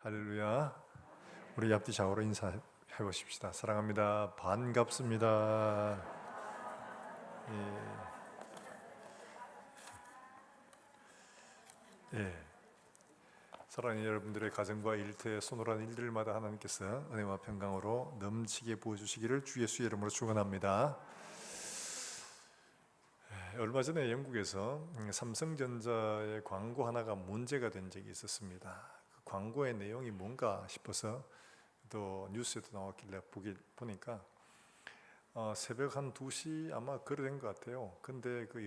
할렐루야. 우리 앞뒤 좌우로 인사해 보십시다. 사랑합니다. 반갑습니다. 예. 사랑하는 여러분들의 가정과 일터에 손으로 일들마다 하나님께서 은혜와 평강으로 넘치게 부어주시기를 주 예수의 이름으로 축원합니다. 얼마 전에 영국에서 삼성전자의 광고 하나가 문제가 된 적이 있었습니다. 그 광고의 내용이 뭔가 싶어서 또 뉴스에도 나왔길래 보니까 새벽 한 2시 아마 그래 된 것 같아요. 근데 그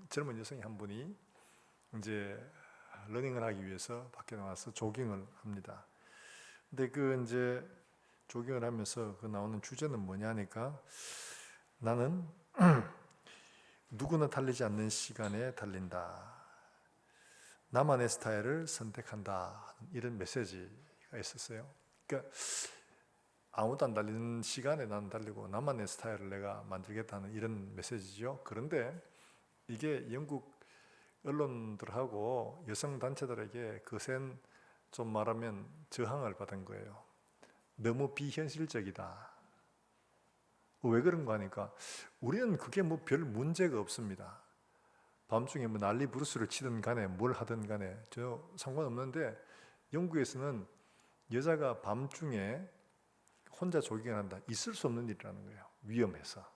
젊은 여성이 한 분이 이제 러닝을 하기 위해서 밖에 나와서 조깅을 합니다. 근데 그 이제 조깅을 하면서 그 나오는 주제는 뭐냐니까 나는 누구나 달리지 않는 시간에 달린다. 나만의 스타일을 선택한다. 이런 메시지가 있었어요. 그러니까 아무도 안 달리는 시간에 나는 달리고 나만의 스타일을 내가 만들겠다는 이런 메시지죠. 그런데 이게 영국 언론들하고 여성 단체들에게 거센 좀 말하면 저항을 받은 거예요. 너무 비현실적이다. 왜 그런가 하니까 우리는 그게 뭐 별 문제가 없습니다. 밤중에 뭐 난리 부르스를 치든 간에 뭘 하든 간에 저 상관없는데 영국에서는 여자가 밤중에 혼자 조깅을 한다. 있을 수 없는 일이라는 거예요. 위험해서.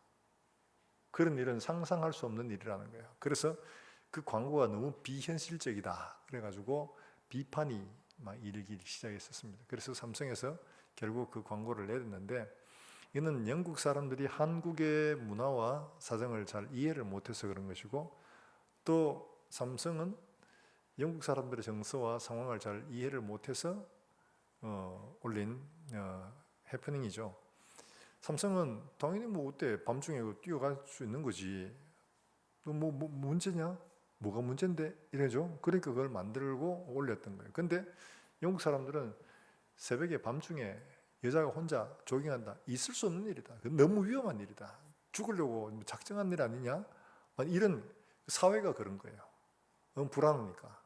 그런 일은 상상할 수 없는 일이라는 거예요. 그래서 그 광고가 너무 비현실적이다. 그래가지고 비판이 막 일기 시작했었습니다. 그래서 삼성에서 결국 그 광고를 내렸는데 이는 영국 사람들이 한국의 문화와 사정을 잘 이해를 못해서 그런 것이고 또 삼성은 영국 사람들의 정서와 상황을 잘 이해를 못해서 올린 해프닝이죠. 삼성은 당연히 뭐 어때 밤중에 뛰어갈 수 있는 거지. 뭐 문제냐? 뭐가 문제인데? 이래죠. 그러니까 그걸 만들고 올렸던 거예요. 근데 영국 사람들은 새벽에 밤중에 여자가 혼자 조깅한다. 있을 수 없는 일이다. 너무 위험한 일이다. 죽으려고 작정한 일 아니냐? 이런 사회가 그런 거예요. 너무 불안하니까.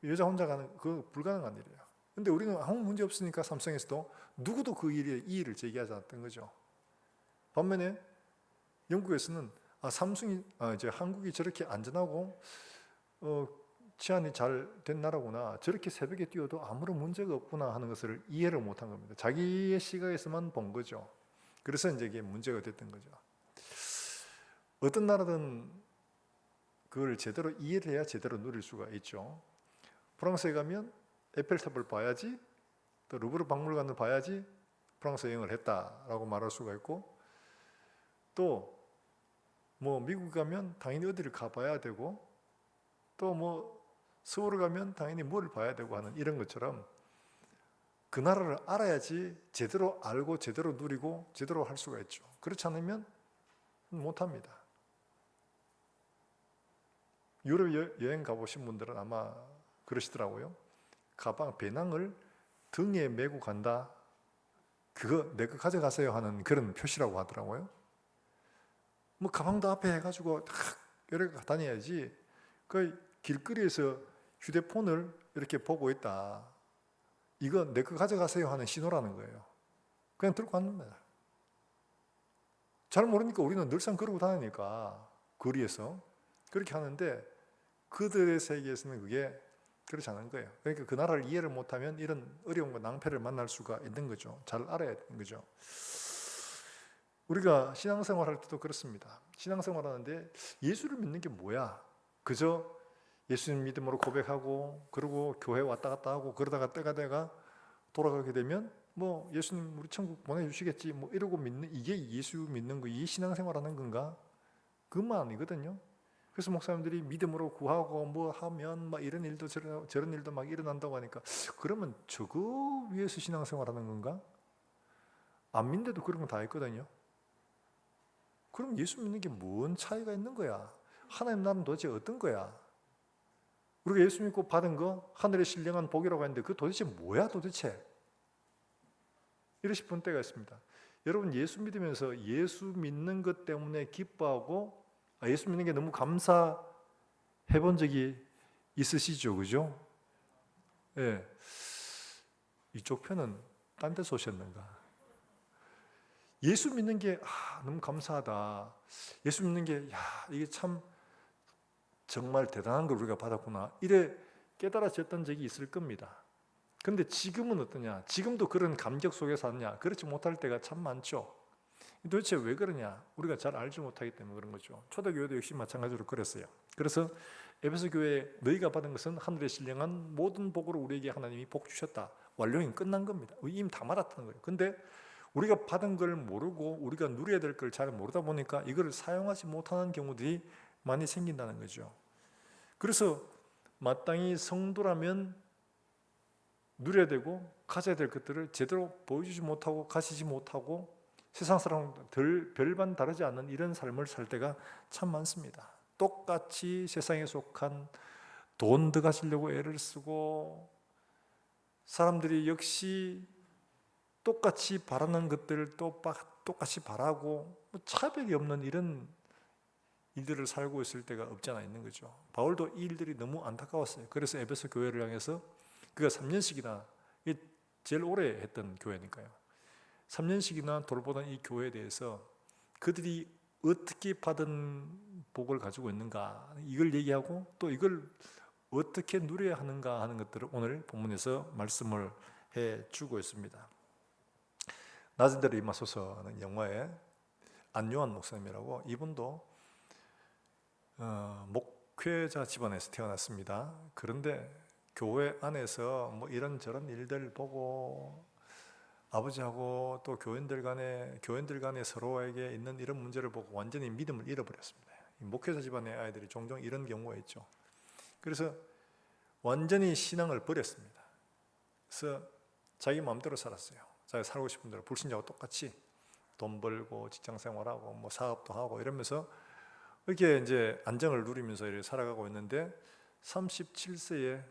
여자 혼자 가는 그 불가능한 일이에요. 근데 우리는 아무 문제 없으니까 삼성에서도 누구도 그 일에 이의를 제기하지 않았던 거죠. 반면에 영국에서는 이제 한국이 저렇게 안전하고 치안이 잘 된 나라구나. 저렇게 새벽에 뛰어도 아무런 문제가 없구나 하는 것을 이해를 못한 겁니다. 자기의 시각에서만 본 거죠. 그래서 이제 이게 문제가 됐던 거죠. 어떤 나라든 그걸 제대로 이해를 해야 제대로 누릴 수가 있죠. 프랑스에 가면 에펠탑을 봐야지, 또 루브르 박물관을 봐야지 프랑스 여행을 했다라고 말할 수가 있고, 또 뭐 미국 가면 당연히 어디를 가봐야 되고, 또 뭐 서울을 가면 당연히 뭘 봐야 되고 하는 이런 것처럼 그 나라를 알아야지 제대로 알고 제대로 누리고 제대로 할 수가 있죠. 그렇지 않으면 못합니다. 유럽 여행 가보신 분들은 아마 그러시더라고요. 배낭을 등에 메고 간다. 그거 내 거 가져가세요 하는 그런 표시라고 하더라고요. 뭐 가방도 앞에 해가지고 여러 개 다녀야지. 그 길거리에서 휴대폰을 이렇게 보고 있다. 이거 내 거 가져가세요 하는 신호라는 거예요. 그냥 들고 갑니다. 잘 모르니까 우리는 늘상 그러고 다니니까 거리에서 그렇게 하는데 그들의 세계에서는 그게 그렇지 않은 거예요. 그러니까 그 나라를 이해를 못하면 이런 어려움과 낭패를 만날 수가 있는 거죠. 잘 알아야 되는 거죠. 우리가 신앙생활 할 때도 그렇습니다. 신앙생활 하는데 예수를 믿는 게 뭐야? 그저 예수님 믿음으로 고백하고 그리고 교회 왔다 갔다 하고 그러다가 때가 돼가 돌아가게 되면 뭐 예수님 우리 천국 보내주시겠지 뭐 이러고 믿는 이게 예수 믿는 거, 이게 신앙생활 하는 건가? 그것만 아니거든요. 그래서 목사님들이 믿음으로 구하고 뭐 하면 막 이런 일도 저런 일도 막 일어난다고 하니까 그러면 저거 위해서 신앙생활 하는 건가? 안 믿는데도 그런 거 다 있거든요. 그럼 예수 믿는 게 뭔 차이가 있는 거야? 하나님 나라는 도대체 어떤 거야? 우리가 예수 믿고 받은 거 하늘의 신령한 복이라고 하는데 그 도대체 뭐야 도대체? 이러실 때가 있습니다. 여러분 예수 믿으면서 예수 믿는 것 때문에 기뻐하고 예수 믿는 게 너무 감사해 본 적이 있으시죠? 그죠? 예. 이쪽 편은 딴 데서 오셨는가? 예수 믿는 게 너무 감사하다. 예수 믿는 게 이게 참 정말 대단한 걸 우리가 받았구나. 이래 깨달아졌던 적이 있을 겁니다. 근데 지금은 어떠냐? 지금도 그런 감격 속에 사느냐? 그렇지 못할 때가 참 많죠. 도대체 왜 그러냐? 우리가 잘 알지 못하기 때문에 그런 거죠. 초대교회도 역시 마찬가지로 그랬어요. 그래서 에베소 교회에 너희가 받은 것은 하늘에 신령한 모든 복으로 우리에게 하나님이 복 주셨다. 완료는 끝난 겁니다. 이미 다 말았다는 거예요. 근데 우리가 받은 걸 모르고 우리가 누려야 될 걸 잘 모르다 보니까 이걸 사용하지 못하는 경우들이 많이 생긴다는 거죠. 그래서 마땅히 성도라면 누려야 되고 가져야 될 것들을 제대로 보여주지 못하고 가지지 못하고 세상 사람들 별반 다르지 않는 이런 삶을 살 때가 참 많습니다. 똑같이 세상에 속한 돈 더 가지려고 애를 쓰고 사람들이 역시 똑같이 바라는 것들을 또 똑같이 바라고 차별이 없는 이런 일들을 살고 있을 때가 없지 않아 있는 거죠. 바울도 이 일들이 너무 안타까웠어요. 그래서 에베소 교회를 향해서 그가 3년씩이나 제일 오래 했던 교회니까요. 3년씩이나 돌보던 이 교회에 대해서 그들이 어떻게 받은 복을 가지고 있는가 이걸 얘기하고 또 이걸 어떻게 누려야 하는가 하는 것들을 오늘 본문에서 말씀을 해주고 있습니다. 낮은 대로 임하소서는 영화에 안요한 목사님이라고 이분도 목회자 집안에서 태어났습니다. 그런데 교회 안에서 뭐 이런저런 일들 보고 아버지하고 또 교인들 간에 서로에게 있는 이런 문제를 보고 완전히 믿음을 잃어버렸습니다. 목회자 집안의 아이들이 종종 이런 경우가 있죠. 그래서 완전히 신앙을 버렸습니다. 그래서 자기 마음대로 살았어요. 자기가 살고 싶은 대로 불신자와 똑같이 돈 벌고 직장 생활하고 뭐 사업도 하고 이러면서 이렇게 이제 안정을 누리면서 이렇게 살아가고 있는데 37세에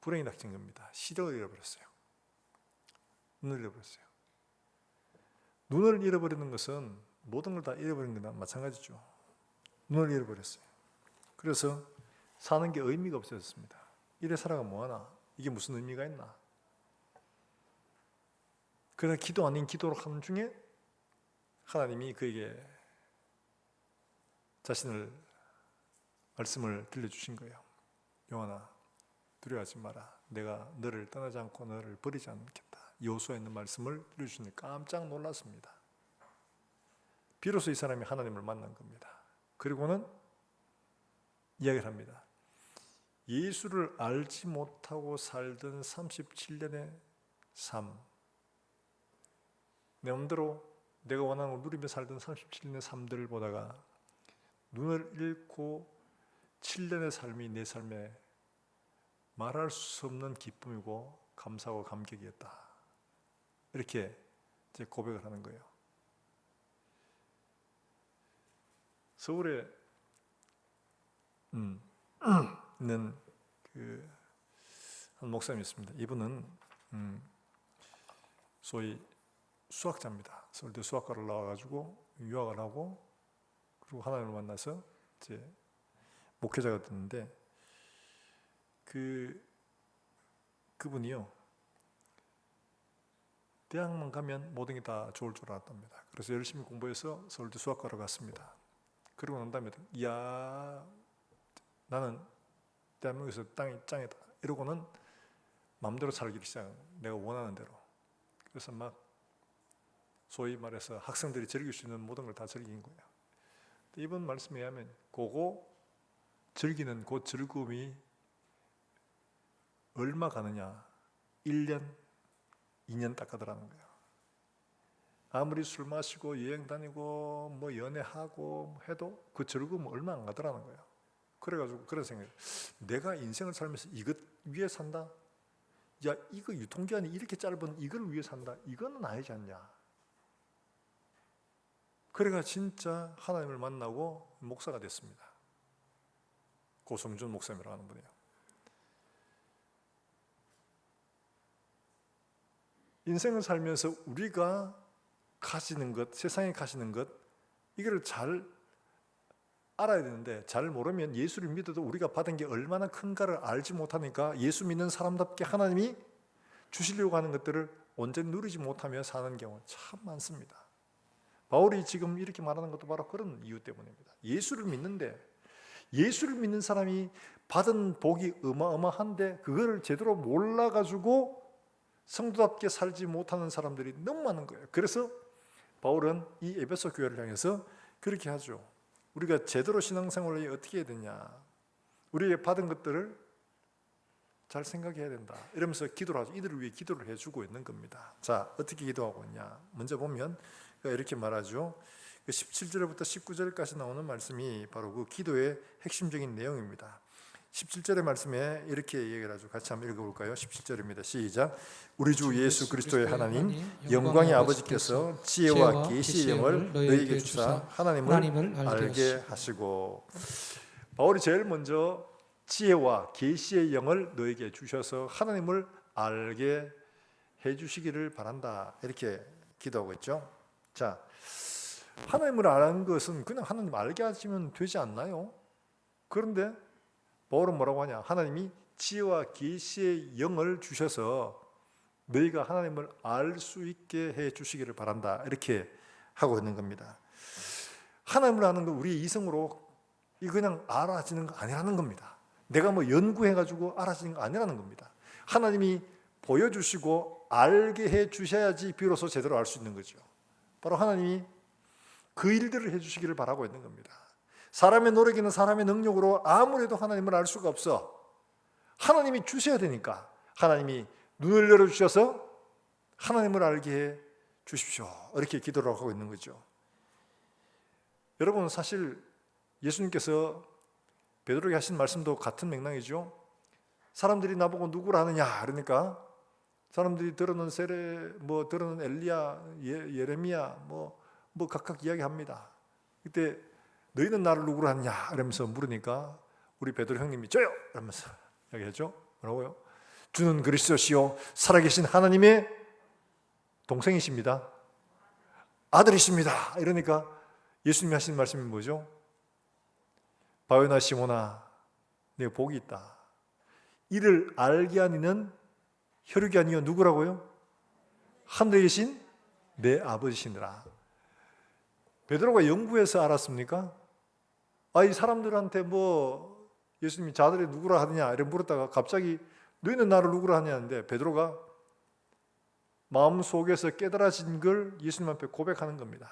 불행이 닥친 겁니다. 시력을 잃어버렸어요. 눈을 잃어버렸어요. 눈을 잃어버리는 것은 모든 걸 다 잃어버리는 거나 마찬가지죠. 눈을 잃어버렸어요. 그래서 사는 게 의미가 없어졌습니다. 이래 살아가 뭐하나? 이게 무슨 의미가 있나? 그래서 기도 아닌 기도를 하는 중에 하나님이 그에게 자신을 말씀을 들려주신 거예요. 요한아, 두려워하지 마라. 내가 너를 떠나지 않고 너를 버리지 않겠다. 여호수아에 있는 말씀을 들려주시니 깜짝 놀랐습니다. 비로소 이 사람이 하나님을 만난 겁니다. 그리고는 이야기를 합니다. 예수를 알지 못하고 살던 37년의 삶, 내 마음대로 내가 원하는 걸 누리며 살던 37년의 삶들을 보다가 눈을 잃고 7년의 삶이 내 삶에 말할 수 없는 기쁨이고 감사하고 감격이었다. 이렇게 이제 고백을 하는 거예요. 서울에 있는 한 목사님이 있습니다. 이분은 소위 수학자입니다. 서울대 수학과를 나와가지고 유학을 하고 그리고 하나님을 만나서 이제 목회자가 됐는데 그분이요 대학만 가면 모든 게 다 좋을 줄 알았답니다. 그래서 열심히 공부해서 서울대 수학과로 갔습니다. 그러고 난 다음에 이야 나는 대한민국에서 땅이 짱이다 이러고는 마음대로 살기 시작한 내가 원하는 대로. 그래서 막 소위 말해서 학생들이 즐길 수 있는 모든 걸 다 즐긴 거예요. 이번 말씀에 의하면 그거 즐기는 그 즐거움이 얼마 가느냐? 1년, 2년 딱 가더라는 거예요. 아무리 술 마시고 여행 다니고 뭐 연애하고 해도 그 즐거움은 얼마 안 가더라는 거예요. 그래가지고 그런 생각이 내가 인생을 살면서 이것 위해 산다? 야 이거 유통기한이 이렇게 짧은 이걸 위해 산다? 이거는 아니지 않냐? 그래가 진짜 하나님을 만나고 목사가 됐습니다. 고성준 목사님이라고 하는 분이에요. 인생을 살면서 우리가 가지는 것, 세상에 가지는 것 이거를 잘 알아야 되는데 잘 모르면 예수를 믿어도 우리가 받은 게 얼마나 큰가를 알지 못하니까 예수 믿는 사람답게 하나님이 주시려고 하는 것들을 온전히 누리지 못하며 사는 경우 참 많습니다. 바울이 지금 이렇게 말하는 것도 바로 그런 이유 때문입니다. 예수를 믿는 사람이 받은 복이 어마어마한데 그거를 제대로 몰라가지고 성도답게 살지 못하는 사람들이 너무 많은 거예요. 그래서 바울은 이 에베소 교회를 향해서 그렇게 하죠. 우리가 제대로 신앙생활을 어떻게 해야 되냐, 우리에게 받은 것들을 잘 생각해야 된다 이러면서 기도를 하죠. 이들을 위해 기도를 해주고 있는 겁니다. 자, 어떻게 기도하고 있냐, 먼저 보면 이렇게 말하죠. 17절부터 19절까지 나오는 말씀이 바로 그 기도의 핵심적인 내용입니다. 17절의 말씀에 이렇게 얘기를 하죠. 같이 한번 읽어볼까요? 17절입니다. 시작. 우리 주 예수 그리스도의 하나님 영광의 아버지께서 지혜와 계시의 영을 너희에게 주사 하나님을 알게 하시고. 바울이 제일 먼저 지혜와 계시의 영을 너희에게 주셔서 하나님을 알게 해주시기를 바란다 이렇게 기도하고 있죠. 자, 하나님을 아는 것은 그냥 하나님 알게 하시면 되지 않나요? 그런데 바울은 뭐라고 하냐, 하나님이 지혜와 계시의 영을 주셔서 너희가 하나님을 알 수 있게 해 주시기를 바란다 이렇게 하고 있는 겁니다. 하나님을 아는 건 우리 이성으로 그냥 알아지는 거 아니라는 겁니다. 내가 뭐 연구해가지고 알아지는 거 아니라는 겁니다. 하나님이 보여주시고 알게 해 주셔야지 비로소 제대로 알 수 있는 거죠. 바로 하나님이 그 일들을 해주시기를 바라고 있는 겁니다. 사람의 노력이나 사람의 능력으로 아무래도 하나님을 알 수가 없어. 하나님이 주셔야 되니까 하나님이 눈을 열어주셔서 하나님을 알게 해 주십시오 이렇게 기도를 하고 있는 거죠. 여러분, 사실 예수님께서 베드로에게 하신 말씀도 같은 맥락이죠. 사람들이 나보고 누구라 하느냐 그러니까 사람들이 들어는 들어는 엘리야, 예레미야 뭐 각각 이야기합니다. 그때 너희는 나를 누구로 하느냐 이러면서 물으니까 우리 베드로 형님이 저요 이러면서 이야기하죠. 뭐라고요? 주는 그리스도시요 살아계신 하나님의 동생이십니다. 아들이십니다. 이러니까 예수님이 하신 말씀이 뭐죠? 바요나 시모나 내가 복이 있다. 이를 알게 하니는 혈육이 아니요 누구라고요? 하늘에 계신 내 아버지시니라. 베드로가 연구해서 알았습니까? 이 사람들한테 예수님이 자들이 누구라 하느냐 이런 물었다가 갑자기 너희는 나를 누구라 하냐는데 베드로가 마음속에서 깨달아진 걸 예수님 앞에 고백하는 겁니다.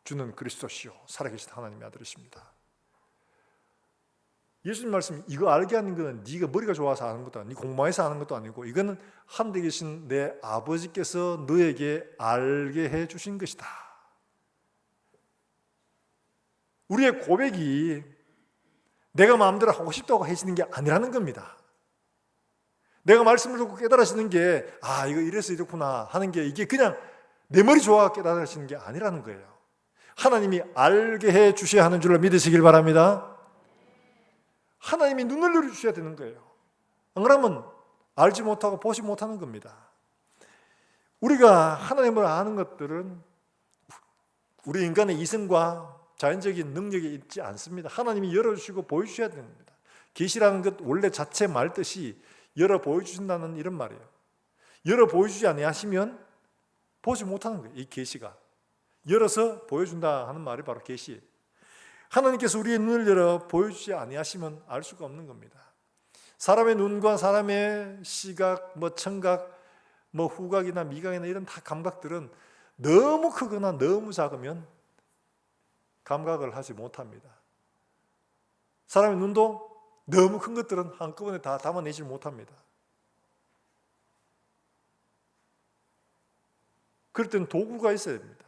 주는 그리스도시요 살아계신 하나님의 아들이십니다. 예수님 말씀이 이거 알게 하는 것은 네가 머리가 좋아서 아는 것도 아니고 공부해서 아는 것도 아니고 이거는 하늘에 계신 내 아버지께서 너에게 알게 해 주신 것이다. 우리의 고백이 내가 마음대로 하고 싶다고 해지는 게 아니라는 겁니다. 내가 말씀을 듣고 깨달아지는 게 이거 이래서 이렇구나 하는 게 이게 그냥 내 머리 좋아 깨달아지는 게 아니라는 거예요. 하나님이 알게 해 주셔야 하는 줄로 믿으시길 바랍니다. 하나님이 눈을 열어주셔야 되는 거예요. 안 그러면 알지 못하고 보지 못하는 겁니다. 우리가 하나님을 아는 것들은 우리 인간의 이성과 자연적인 능력이 있지 않습니다. 하나님이 열어주시고 보여주셔야 되는 겁니다. 계시라는 것 원래 자체 말 뜻이 열어 보여주신다는 이런 말이에요. 열어 보여주지 아니하시면 보지 못하는 거예요. 이 계시가 열어서 보여준다 하는 말이 바로 계시예요. 하나님께서 우리의 눈을 열어 보여주지 아니하시면 알 수가 없는 겁니다. 사람의 눈과 사람의 시각, 청각, 후각이나 미각이나 이런 다 감각들은 너무 크거나 너무 작으면 감각을 하지 못합니다. 사람의 눈도 너무 큰 것들은 한꺼번에 다 담아내지 못합니다. 그럴 땐 도구가 있어야 됩니다.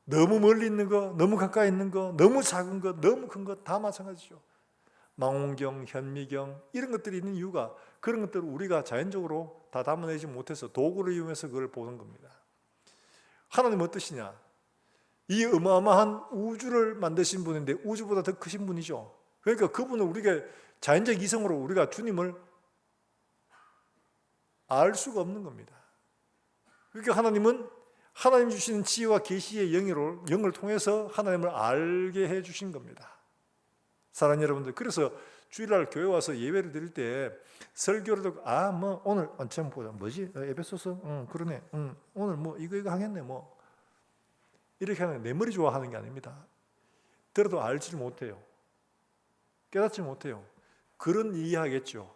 너무 멀리 있는 거, 너무 가까이 있는 거, 너무 작은 거, 너무 큰 거 다 마찬가지죠. 망원경, 현미경 이런 것들이 있는 이유가 그런 것들을 우리가 자연적으로 다 담아내지 못해서 도구를 이용해서 그걸 보는 겁니다. 하나님은 어떠시냐? 이 어마어마한 우주를 만드신 분인데 우주보다 더 크신 분이죠. 그러니까 그분은 우리가 자연적 이성으로 우리가 주님을 알 수가 없는 겁니다. 그러니까 하나님은 하나님 주시는 지혜와 계시의 영을 통해서 하나님을 알게 해 주신 겁니다. 사랑하는 여러분들, 그래서 주일날 교회 와서 예배를 드릴 때 설교를 듣고 뭐 오늘 언제 보자 뭐지 에베소서 그러네 오늘 뭐 이거 하겠네 뭐 이렇게 하는 내 머리 좋아하는 게 아닙니다. 들어도 알지 못해요. 깨닫지 못해요. 글은 이해하겠죠.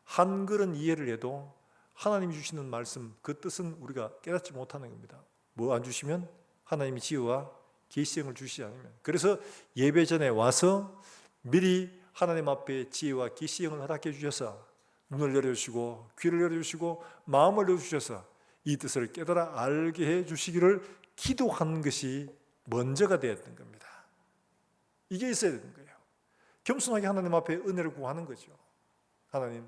한글은 이해를 해도 하나님이 주시는 말씀 그 뜻은 우리가 깨닫지 못하는 겁니다. 뭐 안 주시면 하나님이 지혜와 계시형을 주시지 않으면. 그래서 예배 전에 와서 미리 하나님 앞에 지혜와 계시형을 허락해 주셔서 눈을 열어주시고 귀를 열어주시고 마음을 열어주셔서 이 뜻을 깨달아 알게 해 주시기를 기도하는 것이 먼저가 되어야 되는 겁니다. 이게 있어야 되는 거예요. 겸손하게 하나님 앞에 은혜를 구하는 거죠. 하나님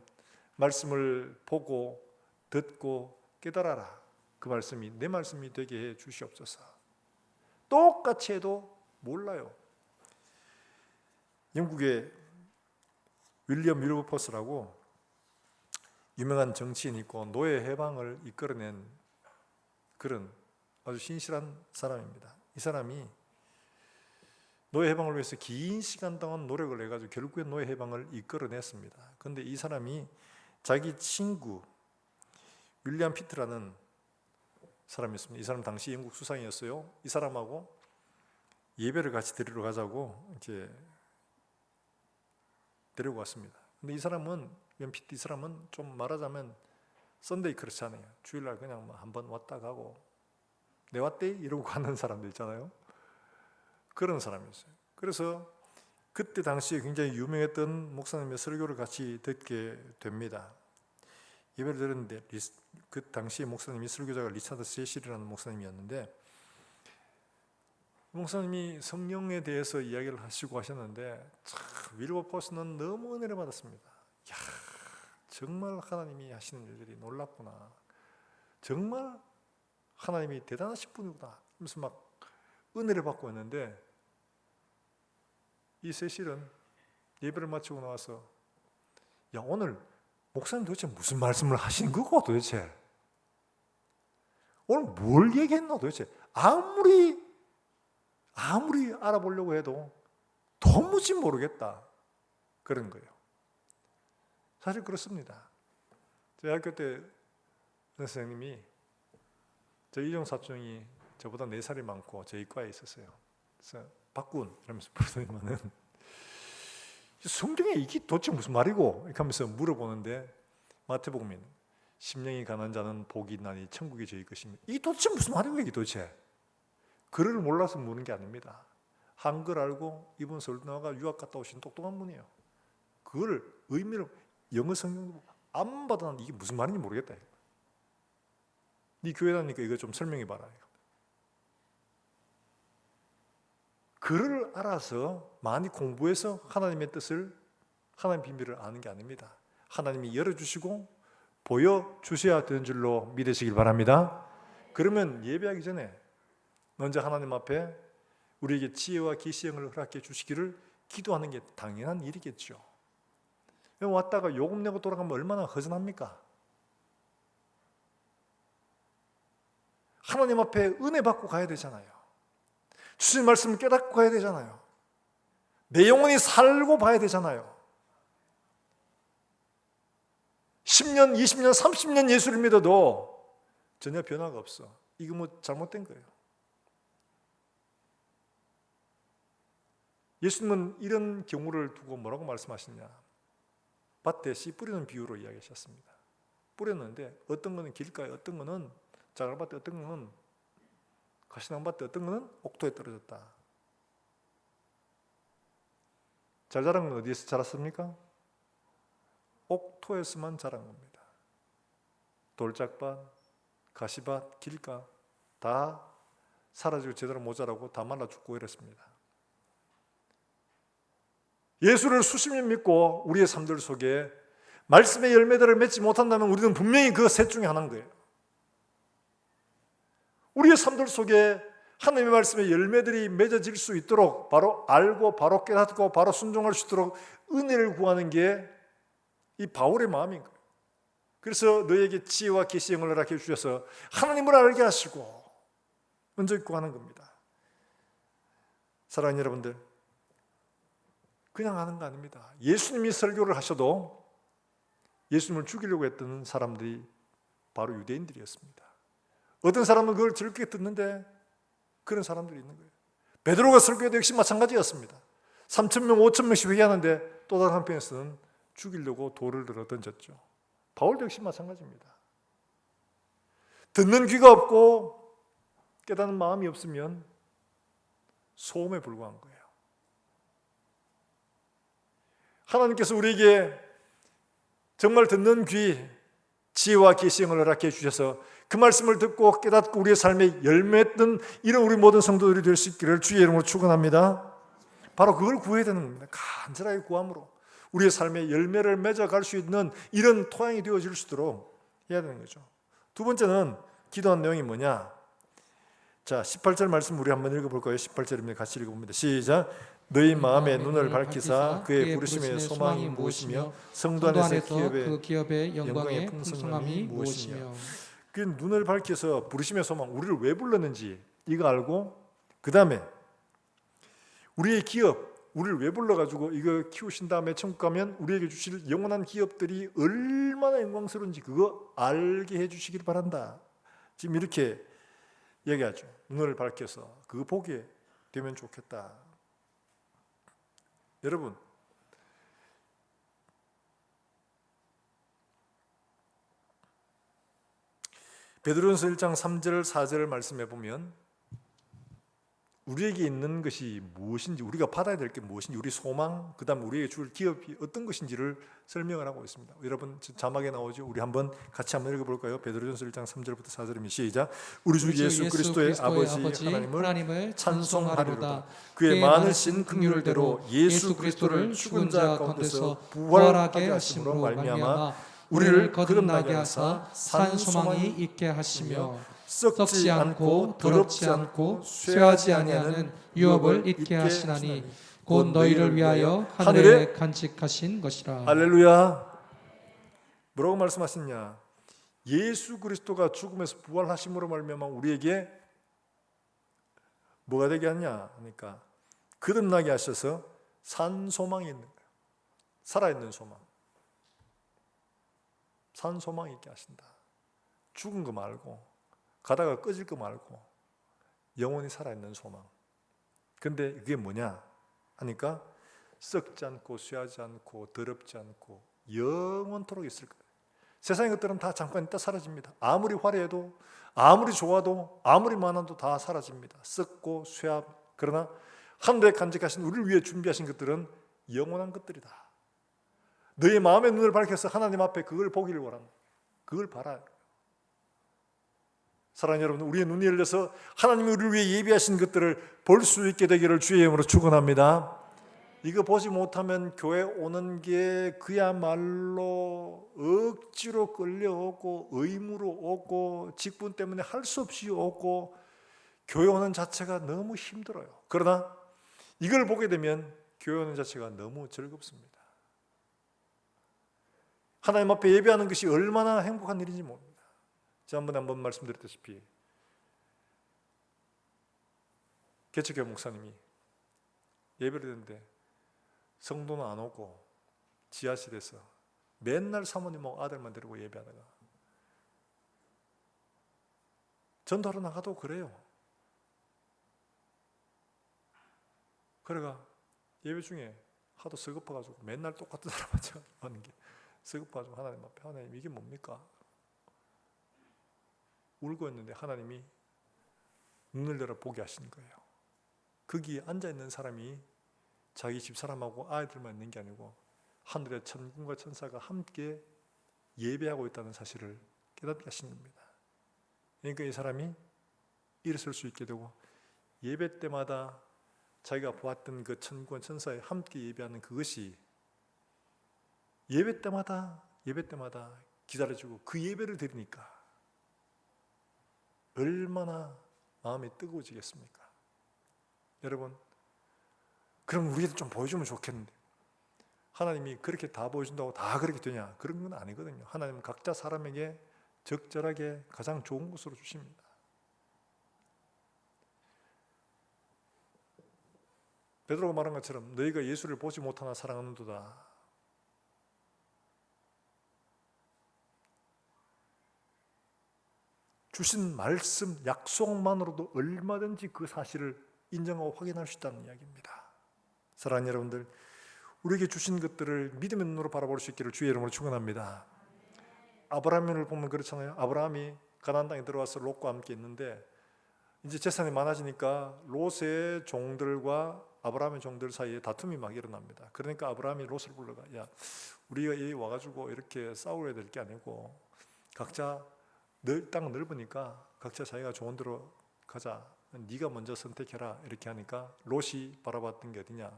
말씀을 보고 듣고 깨달아라. 그 말씀이 내 말씀이 되게 해 주시옵소서. 똑같이 해도 몰라요. 영국의 윌리엄 윌버포스라고 유명한 정치인이 있고 노예 해방을 이끌어낸 그런 아주 신실한 사람입니다. 이 사람이 노예 해방을 위해서 긴 시간 동안 노력을 해가지고 결국엔 노예 해방을 이끌어냈습니다. 그런데 이 사람이 자기 친구 윌리엄 피트라는 사람이 있습니다. 이 사람 당시 영국 수상이었어요. 이 사람하고 예배를 같이 드리러 가자고 이제 데리고 왔습니다. 근데 이 사람은 윌리엄 피트 이 사람은 좀 말하자면 썬데이 그렇잖아요. 주일날 그냥 뭐 한번 왔다 가고 내 왔대 이러고 가는 사람들 있잖아요. 그런 사람이었어요. 그래서 그때 당시에 굉장히 유명했던 목사님의 설교를 같이 듣게 됩니다. 예배를 들었는데 그 당시에 목사님이 설교자가 리차드 세실이라는 목사님이었는데 목사님이 성령에 대해서 이야기를 하시고 하셨는데 참 윌버포스는 너무 은혜를 받았습니다. 야, 정말 하나님이 하시는 일들이 놀랍구나. 정말 하나님이 대단하신 분이구나. 하면서 막 은혜를 받고 있는데 이 세실은 예배를 마치고 나와서 야 오늘 목사님 도대체 무슨 말씀을 하신 거고 도대체 오늘 뭘 얘기했나 도대체 아무리 알아보려고 해도 도무지 모르겠다 그런 거예요. 사실 그렇습니다. 저희 학교 때 선생님이 저 이종 사촌이 저보다 4살이 많고 저희 과에 있었어요. 그래서 박군 이러면서 부르더니만은 성경에 이게 도대체 무슨 말이고 이렇게 하면서 물어보는데 마태복음에 심령이 가난한 자는 복이 있나니 천국이 저희 것입니다. 이게 도대체 무슨 말이고 이게 도대체 글을 몰라서 묻는 게 아닙니다. 한글 알고 이분 서울 나와가 유학 갔다 오신 똑똑한 분이에요. 그걸 의미를 영어 성경도 안 봐도 난 이게 무슨 말인지 모르겠다. 네 교회 다니니까 이거 좀 설명해 봐라. 글을 알아서 많이 공부해서 하나님의 뜻을 하나님의 비밀을 아는 게 아닙니다. 하나님이 열어주시고 보여주셔야 되는 줄로 믿으시길 바랍니다. 그러면 예배하기 전에 먼저 하나님 앞에 우리에게 지혜와 계시형을 허락해 주시기를 기도하는 게 당연한 일이겠죠. 왔다가 요금 내고 돌아가면 얼마나 허전합니까? 하나님 앞에 은혜 받고 가야 되잖아요. 주신 말씀을 깨닫고 가야 되잖아요. 내 영혼이 살고 봐야 되잖아요. 10년, 20년, 30년 예수를 믿어도 전혀 변화가 없어. 이거 뭐 잘못된 거예요. 예수님은 이런 경우를 두고 뭐라고 말씀하시냐? 밭에 씨 뿌리는 비유로 이야기하셨습니다. 뿌렸는데 어떤 거는 길가에, 어떤 거는 자갈밭에, 어떤 거는 가시나무밭에, 어떤 거는 옥토에 떨어졌다. 잘 자란 건 어디에서 자랐습니까? 옥토에서만 자란 겁니다. 돌짝밭, 가시밭, 길가 다 사라지고 제대로 못 자라고 다 말라 죽고 이랬습니다. 예수를 수십 년 믿고 우리의 삶들 속에 말씀의 열매들을 맺지 못한다면 우리는 분명히 그 셋 중에 하나인 거예요. 우리의 삶들 속에 하나님의 말씀의 열매들이 맺어질 수 있도록 바로 알고 바로 깨닫고 바로 순종할 수 있도록 은혜를 구하는 게 이 바울의 마음인 거예요. 그래서 너에게 지혜와 계시형을 허락해 주셔서 하나님을 알게 하시고 먼저 구하는 겁니다. 사랑하는 여러분들, 그냥 하는 거 아닙니다. 예수님이 설교를 하셔도 예수님을 죽이려고 했던 사람들이 바로 유대인들이었습니다. 어떤 사람은 그걸 즐겁게 듣는데 그런 사람들이 있는 거예요. 베드로가 설교도 역시 마찬가지였습니다. 3,000명, 5,000명씩 회개하는데 또 다른 한편에서는 죽이려고 돌을 들어 던졌죠. 바울도 역시 마찬가지입니다. 듣는 귀가 없고 깨닫는 마음이 없으면 소음에 불과한 거예요. 하나님께서 우리에게 정말 듣는 귀, 지혜와 계시형을 허락해 주셔서 그 말씀을 듣고 깨닫고 우리의 삶에 열매했던 이런 우리 모든 성도들이 될 수 있기를 주의 이름으로 축원합니다. 바로 그걸 구해야 되는 겁니다. 간절하게 구함으로 우리의 삶에 열매를 맺어갈 수 있는 이런 토양이 되어질 수 있도록 해야 되는 거죠. 두 번째는 기도한 내용이 뭐냐? 자, 18절 말씀 우리 한번 읽어볼까요? 18절입니다. 같이 읽어봅니다. 시작. 너희 마음의 눈을 밝히사 그의 부르심의 소망이 무엇이며 성도 안에서 그 기업의 영광의 풍성함이 무엇이며. 그 눈을 밝혀서 부르심의 소망, 우리를 왜 불렀는지 이거 알고 그 다음에 우리의 기업, 우리를 왜 불러가지고 이거 키우신 다음에 천국 가면 우리에게 주실 영원한 기업들이 얼마나 영광스러운지 그거 알게 해주시길 바란다. 지금 이렇게 얘기하죠. 눈을 밝혀서 그거 보게 되면 좋겠다. 여러분, 베드로전서 1장 3절 4절을 말씀해 보면 우리에게 있는 것이 무엇인지, 우리가 받아야 될 게 무엇인지, 우리 소망, 그 다음 우리에게 줄 기업이 어떤 것인지를 설명을 하고 있습니다. 여러분 자막에 나오죠? 우리 같이 한번 읽어볼까요? 베드로전서 1장 3절부터 4절입니다. 시작. 우리 주 예수 그리스도의 아버지 하나님을 찬송하리로다. 그의 많으신 긍휼대로 예수 그리스도를 죽은 자 가운데서 부활하게 하심으로 말미암아 우리를 거듭나게 하사 산 소망이 있게 하시며 썩지 않고 더럽지 않고 쇠하지 아니하는 유업을 있게 하시나니 곧 너희를 위하여 하늘에 간직하신 것이라. 할렐루야. 뭐라고 말씀하셨냐? 예수 그리스도가 죽음에서 부활하심으로 말미암아 우리에게 뭐가 되게 하냐 하니까 거듭나게 하셔서 산 소망이 있는 거예요. 살아있는 소망. 산 소망이 있게 하신다. 죽은 거 말고 가다가 꺼질 거 말고 영원히 살아있는 소망. 근데 그게 뭐냐 하니까 썩지 않고 쇠하지 않고 더럽지 않고 영원토록 있을 거예요. 세상의 것들은 다 잠깐 있다 사라집니다. 아무리 화려해도 아무리 좋아도 아무리 많아도 다 사라집니다. 썩고 쇠함. 그러나 하늘에 간직하신 우리를 위해 준비하신 것들은 영원한 것들이다. 너의 마음의 눈을 밝혀서 하나님 앞에 그걸 보기를 원합니다. 그걸 바라요. 사랑하는 여러분, 우리의 눈이 열려서 하나님이 우리를 위해 예비하신 것들을 볼 수 있게 되기를 주의 이름으로 축원합니다. 이거 보지 못하면 교회 오는 게 그야말로 억지로 끌려오고 의무로 오고 직분 때문에 할 수 없이 오고 교회 오는 자체가 너무 힘들어요. 그러나 이걸 보게 되면 교회 오는 자체가 너무 즐겁습니다. 하나님 앞에 예배하는 것이 얼마나 행복한 일인지 모릅니다. 지난번에 한번 말씀드렸다시피 개척교회 목사님이 예배를 했는데 성도는 안 오고 지하실에서 맨날 사모님하고 아들만 데리고 예배하다가 전도하러 나가도 그래요. 그래가 예배 중에 하도 서글퍼가지고 맨날 똑같은 사람만 하는 게 서글퍼가지고 하나님 앞에 하나님 이게 뭡니까? 울고 있는데 하나님이 눈을 열어 보게 하신 거예요. 거기에 앉아있는 사람이 자기 집사람하고 아이들만 있는 게 아니고 하늘의 천군과 천사가 함께 예배하고 있다는 사실을 깨닫게 하신 겁니다. 그러니까 이 사람이 일어설 수 있게 되고 예배 때마다 자기가 보았던 그 천군 천사에 함께 예배하는 그것이 예배 때마다 기다려주고 그 예배를 드리니까 얼마나 마음이 뜨거워지겠습니까? 여러분, 그럼 우리도 좀 보여주면 좋겠는데 하나님이 그렇게 다 보여준다고 다 그렇게 되냐? 그런 건 아니거든요. 하나님은 각자 사람에게 적절하게 가장 좋은 것으로 주십니다. 베드로가 말한 것처럼 너희가 예수를 보지 못하나 사랑하는도다. 주신 말씀, 약속만으로도 얼마든지 그 사실을 인정하고 확인할 수 있다는 이야기입니다. 사랑하는 여러분들, 우리에게 주신 것들을 믿음의 눈으로 바라볼 수 있기를 주의 이름으로 축원합니다. 아브라함을 보면 그렇잖아요. 아브라함이 가나안 땅에 들어와서 롯과 함께 있는데 이제 재산이 많아지니까 롯의 종들과 아브라함의 종들 사이에 다툼이 막 일어납니다. 그러니까 아브라함이 롯을 불러가, 야, 우리가 여기 와가지고 이렇게 싸워야 될 게 아니고 각자 땅 넓으니까 각자 자기가 좋은 데로 가자. 네가 먼저 선택해라. 이렇게 하니까 롯이 바라봤던 게 어디냐?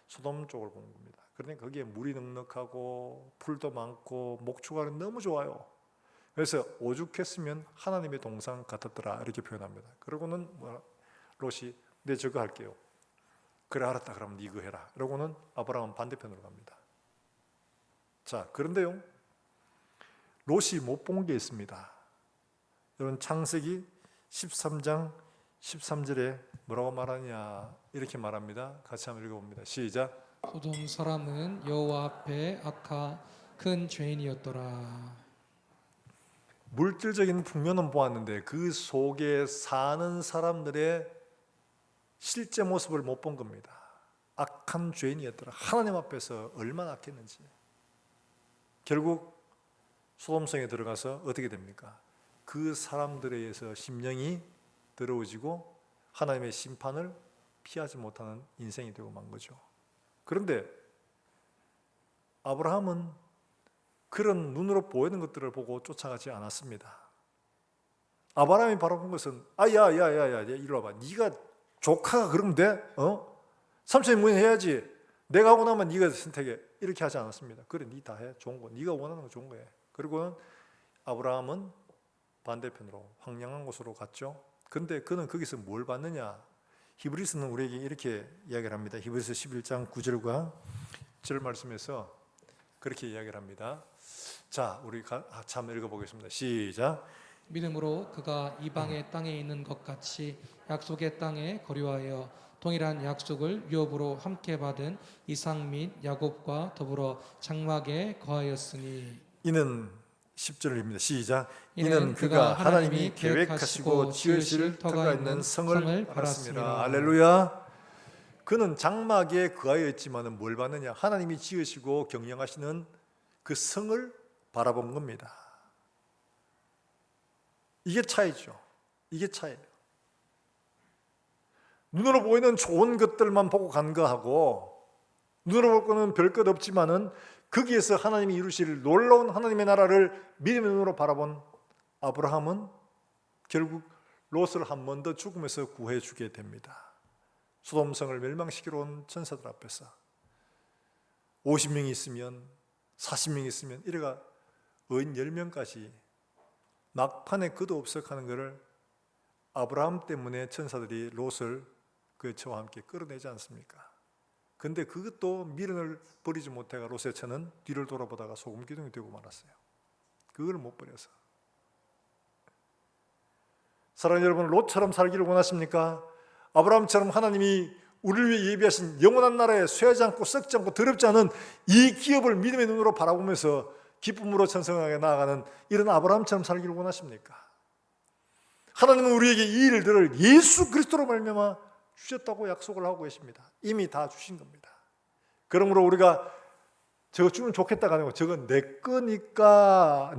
소돔 쪽을 보는 겁니다. 그러니까 거기에 물이 넉넉하고 풀도 많고 목축하기 너무 좋아요. 그래서 오죽했으면 하나님의 동상 같았더라 이렇게 표현합니다. 그러고는 롯이 네 저거 할게요. 그래 알았다. 그럼 네 이거 해라. 그러고는 아브라함은 반대편으로 갑니다. 자, 그런데요, 롯이 못 본 게 있습니다. 여러분, 창세기 13장 13절에 뭐라고 말하냐 이렇게 말합니다. 같이 한번 읽어봅니다. 시작. 소돔 사람은 여호와 앞에 악하 큰 죄인이었더라. 물질적인 풍요는 보았는데 그 속에 사는 사람들의 실제 모습을 못 본 겁니다. 악한 죄인이었더라. 하나님 앞에서 얼마나 악했는지. 결국 소돔성에 들어가서 어떻게 됩니까? 그 사람들에 의해서 심령이 더러워지고 하나님의 심판을 피하지 못하는 인생이 되고 만 거죠. 그런데 아브라함은 그런 눈으로 보이는 것들을 보고 쫓아가지 않았습니다. 아브라함이 바라본 것은 야야야야 이리 와봐. 네가 조카가 그러면 돼? 삼촌이 뭐 해야지. 내가 하고 나면 네가 선택해. 이렇게 하지 않았습니다. 그래, 네 다 해. 좋은 거. 네가 원하는 거 좋은 거야. 그리고는 아브라함은 반대편으로 황량한 곳으로 갔죠. 근데 그는 거기서 뭘 받느냐? 히브리서는 우리에게 이렇게 이야기를 합니다. 히브리서 11장 9절과 10절 말씀에서 그렇게 이야기를 합니다. 자, 우리 같이 한번 읽어보겠습니다. 시작. 믿음으로 그가 이방의 땅에 있는 것 같이 약속의 땅에 거류하여 동일한 약속을 유업으로 함께 받은 이삭 및 야곱과 더불어 장막에 거하였으니 이는 10절입니다. 시작. 이는 그가 하나님이 계획하시고 지으실 터가 있는 성을 받았습니다. 할렐루야. 그는 장막에 거하여 있지만은 뭘 받느냐? 하나님이 지으시고 경영하시는 그 성을 바라본 겁니다. 이게 차이죠. 이게 차이예요. 눈으로 보이는 좋은 것들만 보고 간거하고 눈으로 볼 거는 별 것 없지만은 거기에서 하나님이 이루실 놀라운 하나님의 나라를 믿음의 눈으로 바라본 아브라함은 결국 롯을 한 번 더 죽음에서 구해주게 됩니다. 소돔성을 멸망시키러 온 천사들 앞에서 50명이 있으면 40명이 있으면 이래가 의인 10명까지 막판에 그도 없어하는 것을 아브라함 때문에 천사들이 롯을 그 저와 함께 끌어내지 않습니까? 근데 그것도 미련을 버리지 못해가 롯의 처는 뒤를 돌아보다가 소금 기둥이 되고 말았어요. 그걸 못 버려서. 사랑하는 여러분, 롯처럼 살기를 원하십니까? 아브라함처럼 하나님이 우리를 위해 예비하신 영원한 나라에 쇠하지 않고 썩지 않고 더럽지 않은 이 기업을 믿음의 눈으로 바라보면서 기쁨으로 천성하게 나아가는 이런 아브라함처럼 살기를 원하십니까? 하나님은 우리에게 이 일들을 예수 그리스도로 말미암아 주셨다고 약속을 하고 계십니다. 이미 다 주신 겁니다. 그러므로 우리가 저거 주면 좋겠다가 아니고 저건 내 거니까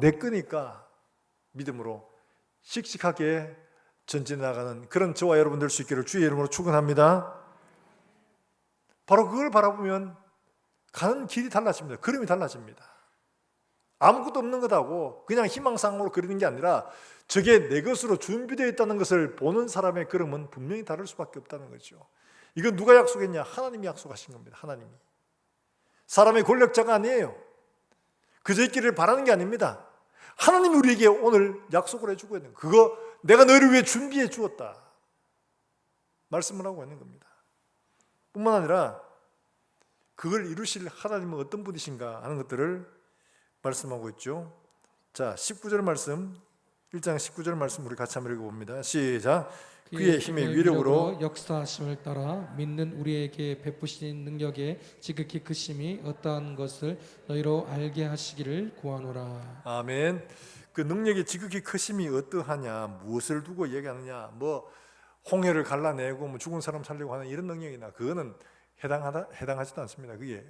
믿음으로 씩씩하게 전진해 나가는 그런 저와 여러분 될 수 있기를 주의 이름으로 축원합니다. 바로 그걸 바라보면 가는 길이 달라집니다. 걸음이 달라집니다. 아무것도 없는 것하고 그냥 희망상으로 그리는 게 아니라 저게 내 것으로 준비되어 있다는 것을 보는 사람의 걸음은 분명히 다를 수밖에 없다는 거죠. 이건 누가 약속했냐? 하나님이 약속하신 겁니다. 하나님이. 사람의 권력자가 아니에요. 그저 있기를 바라는 게 아닙니다. 하나님이 우리에게 오늘 약속을 해주고 있는 그거 내가 너를 위해 준비해 주었다 말씀을 하고 있는 겁니다. 뿐만 아니라 그걸 이루실 하나님은 어떤 분이신가 하는 것들을 말씀하고 있죠. 자, 19절 말씀, 1장 19절 말씀 우리 같이 한번 읽어봅니다. 시작. 그의 힘의 위력으로 역사하심을 따라 믿는 우리에게 베푸신 능력의 지극히 크심이 어떠한 것을 너희로 알게 하시기를 구하노라. 아멘. 그 능력의 지극히 크심이 어떠하냐, 무엇을 두고 얘기하느냐, 뭐 홍해를 갈라내고 뭐 죽은 사람 살리고 하는 이런 능력이나 그거는 해당하지도 않습니다. 그게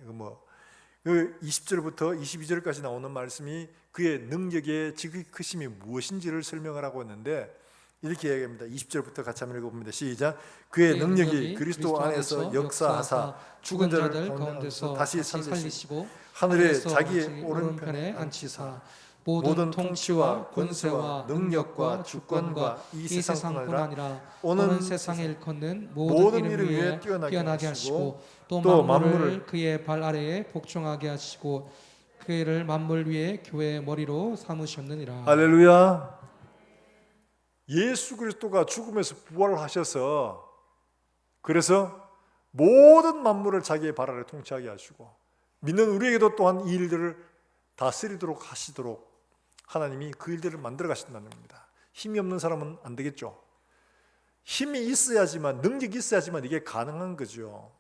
그 20절부터 22절까지 나오는 말씀이 그의 능력의 지극히 크심이 무엇인지를 설명을 하고 있는데 이렇게 얘기합니다. 20절부터 같이 한번 읽어봅니다. 시작. 그의 능력이 그리스도 안에서 역사하사 죽은 자들 가운데서 다시 살리시고 하늘에 자기의 오른편에 앉히사 모든 통치와 권세와 능력과 주권과 이 세상뿐 아니라 오는 세상에 일컫는 모든 이름 위에 뛰어나게 하시고 또 만물을 그의 발 아래에 복종하게 하시고 그를 만물 위에 교회의 머리로 삼으셨느니라. 할렐루야. 예수 그리스도가 죽음에서 부활하셔서 그래서 모든 만물을 자기의 발 아래 통치하게 하시고 믿는 우리에게도 또한 이 일들을 다스리도록 하시도록 하나님이 그 일들을 만들어 가신다는 겁니다. 힘이 없는 사람은 안 되겠죠. 힘이 있어야지만, 능력이 있어야지만 이게 가능한 거죠.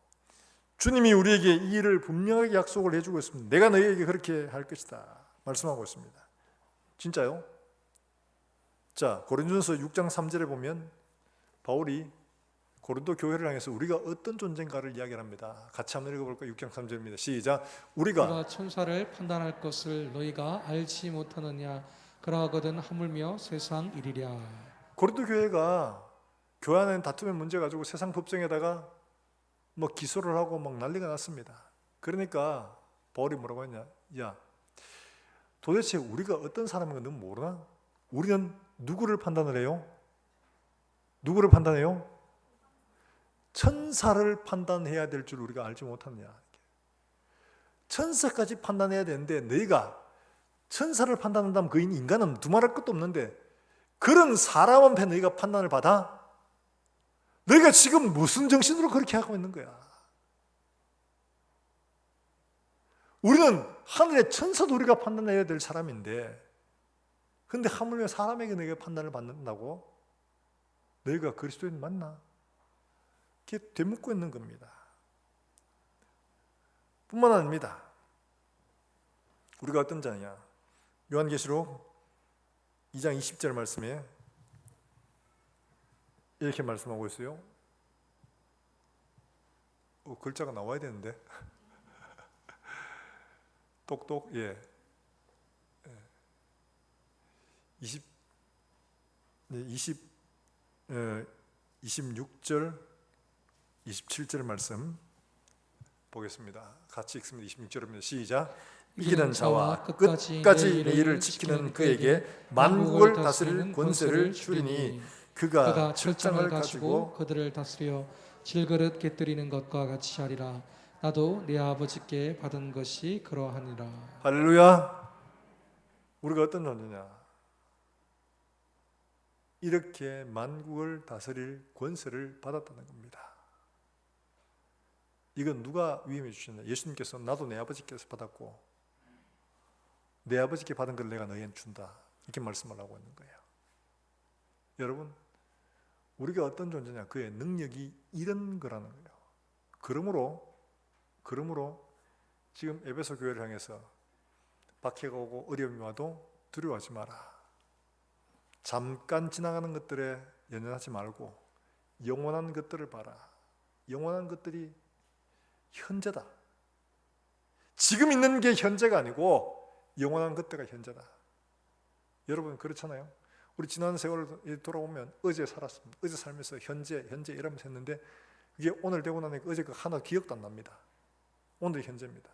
주님이 우리에게 이 일을 분명하게 약속을 해주고 있습니다. 내가 너희에게 그렇게 할 것이다 말씀하고 있습니다. 진짜요? 자, 고린도전서 6장 3절에 보면 바울이 고린도 교회를 향해서 우리가 어떤 존재인가를 이야기를 합니다. 같이 한번 읽어볼까요? 6장 3절입니다. 시작. 우리가 천사를 판단할 것을 너희가 알지 못하느냐? 그러하거든 하물며 세상 일이랴. 고린도 교회가 교회 안에 다툼의 문제 가지고 세상 법정에다가 뭐 기소를 하고 막 난리가 났습니다. 그러니까 바울이 뭐라고 했냐? 야, 도대체 우리가 어떤 사람인가 너 모르나? 우리는 누구를 판단을 해요? 누구를 판단해요? 천사를 판단해야 될 줄 우리가 알지 못하느냐. 천사까지 판단해야 되는데 너희가 천사를 판단한다면 그 인간은 두말할 것도 없는데 그런 사람 앞에 너희가 판단을 받아? 너희가 지금 무슨 정신으로 그렇게 하고 있는 거야? 우리는 하늘의 천사도 우리가 판단해야 될 사람인데 근데 하물며 사람에게 너희가 판단을 받는다고? 너희가 그리스도인 맞나? 이렇게 되묻고 있는 겁니다. 뿐만 아닙니다. 우리가 어떤 자냐? 요한계시록 2장 20절 말씀에 이렇게 말씀하고 있어요. 글자가 나와야 되는데 똑똑 26절 27절 말씀 보겠습니다. 같이 읽습니다. 26절입니다. 시작. 이기는 자와 끝까지 내 일을 지키는 그에게 만국을 다스릴 권세를 주리니 그가 철장을 가지고 그들을 다스려 질그릇 깨뜨리는 것과 같이 하리라. 나도 내 아버지께 받은 것이 그러하니라. 할렐루야. 우리가 어떤 존재냐? 이렇게 만국을 다스릴 권세를 받았다는 겁니다. 이건 누가 위임해 주셨냐? 예수님께서 나도 내 아버지께서 받았고 내 아버지께 받은 걸 내가 너희한테 준다. 이렇게 말씀을 하고 있는 거예요. 여러분, 우리가 어떤 존재냐? 그의 능력이 이런 거라는 거예요. 그러므로 지금 에베소 교회를 향해서 박해가 오고 어려움이 와도 두려워하지 마라. 잠깐 지나가는 것들에 연연하지 말고 영원한 것들을 봐라. 영원한 것들이 현재다. 지금 있는 게 현재가 아니고 영원한 것들가 현재다. 여러분 그렇잖아요. 우리 지난 세월을 돌아보면 어제 살았습니다. 어제 살면서 현재 이러면서 했는데 이게 오늘 되고 나니까 어제 그 하나 기억도 안 납니다. 오늘이 현재입니다.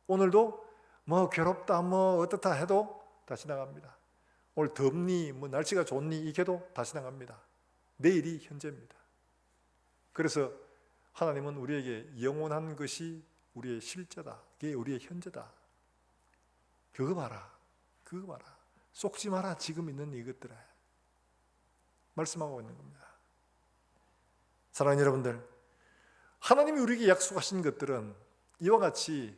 오늘도 뭐 괴롭다 뭐 어떻다 해도 다 지나갑니다. 오늘 덥니 뭐 날씨가 좋니 이게도 다 지나갑니다. 내일이 현재입니다. 그래서 하나님은 우리에게 영원한 것이 우리의 실제다. 그게 우리의 현재다. 그거 봐라. 속지 마라. 지금 있는 이것들에 말씀하고 있는 겁니다. 사랑하는 여러분들, 하나님이 우리에게 약속하신 것들은 이와 같이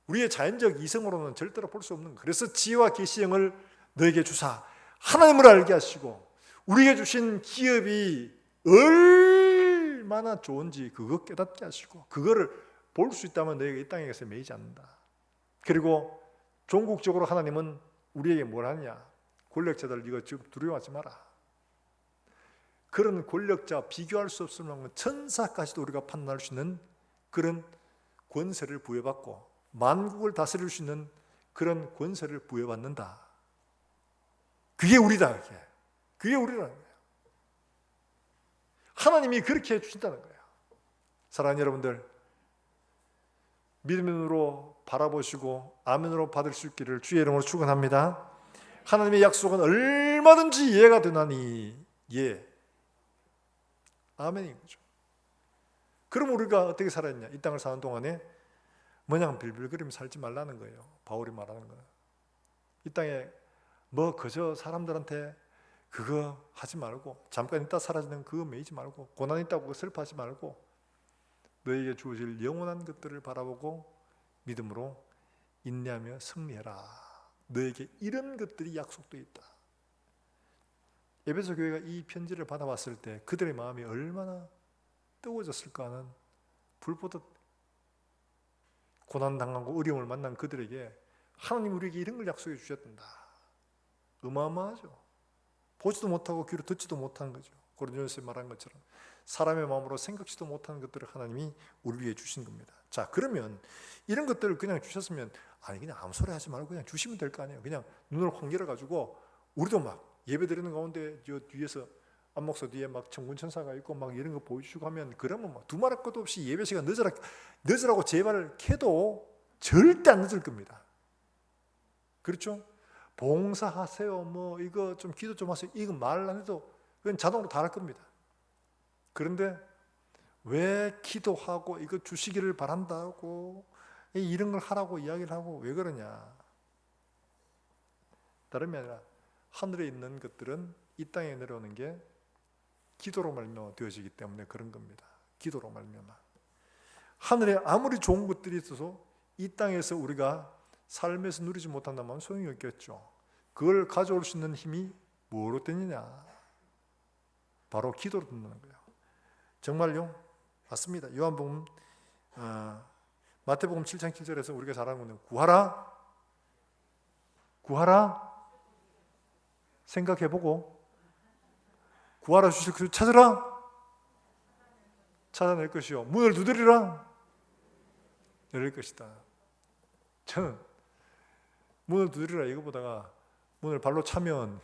우리의 자연적 이성으로는 절대로 볼 수 없는 거예요. 그래서 지혜와 계시형을 너에게 주사 하나님을 알게 하시고 우리에게 주신 기업이 얼마나 좋은지 그거 깨닫게 하시고 그거를 볼 수 있다면 너희가 이 땅에서 매이지 않는다. 그리고 종국적으로 하나님은 우리에게 뭘 하냐? 권력자들 이거 지금 두려워하지 마라. 그런 권력자 비교할 수 없을 만큼 천사까지도 우리가 판단할 수 있는 그런 권세를 부여받고 만국을 다스릴 수 있는 그런 권세를 부여받는다. 그게 우리다. 그게 우리라는 거예요. 하나님이 그렇게 해주신다는 거예요. 사랑하는 여러분들, 믿음으로 바라보시고 아멘으로 받을 수 있기를 주의 이름으로 축원합니다. 하나님의 약속은 얼마든지 이해가 되나니 예, 아멘인 거죠. 그럼 우리가 어떻게 살았냐? 이 땅을 사는 동안에 뭐냐 빌빌거리며 살지 말라는 거예요. 바울이 말하는 거예요. 이 땅에 뭐 그저 사람들한테 그거 하지 말고 잠깐 있다 사라지는 그거 매이지 말고 고난 있다고 슬퍼하지 말고 너에게 주어질 영원한 것들을 바라보고 믿음으로 인내하며 승리해라. 너에게 이런 것들이 약속되어 있다. 에베소 교회가 이 편지를 받아봤을 때 그들의 마음이 얼마나 뜨거워졌을까 하는 불보듯 고난당하고 어려움을 만난 그들에게 하나님 우리에게 이런 걸 약속해 주셨단다. 어마어마하죠. 보지도 못하고 귀로 듣지도 못한 거죠. 고린도전서에 말한 것처럼 사람의 마음으로 생각지도 못하는 것들을 하나님이 우리에게 주신 겁니다. 자, 그러면 이런 것들을 그냥 주셨으면 아니 그냥 아무 소리 하지 말고 그냥 주시면 될 거 아니에요. 그냥 눈을 확 열어가지고 우리도 막 예배 드리는 가운데 저 뒤에서 안목사 뒤에 막 천군천사가 있고 막 이런 거 보여주고 하면 그러면 막 두말할 것도 없이 예배 시간 늦으라고 제발을 캐도 절대 안 늦을 겁니다. 그렇죠? 봉사하세요. 뭐 이거 좀 기도 좀 하세요. 이거 말 안 해도 그건 자동으로 다 할 겁니다. 그런데 왜 기도하고 이거 주시기를 바란다고 이런 걸 하라고 이야기를 하고 왜 그러냐? 다름이 아니라 하늘에 있는 것들은 이 땅에 내려오는 게 기도로 말미암아 되어지기 때문에 그런 겁니다. 기도로 말미암아. 하늘에 아무리 좋은 것들이 있어서 이 땅에서 우리가 삶에서 누리지 못한다면 소용이 없겠죠. 그걸 가져올 수 있는 힘이 뭐로 되느냐? 바로 기도로 된다는 거예요. 정말요? 맞습니다. 요한복음 마태복음 7장 7절에서 우리가 잘 아는 건데 구하라, 구하라, 생각해보고 구하라 주실 것을 찾으라, 찾아낼 것이요 문을 두드리라, 열릴 것이다. 저는 문을 두드리라 이거보다가 문을 발로 차면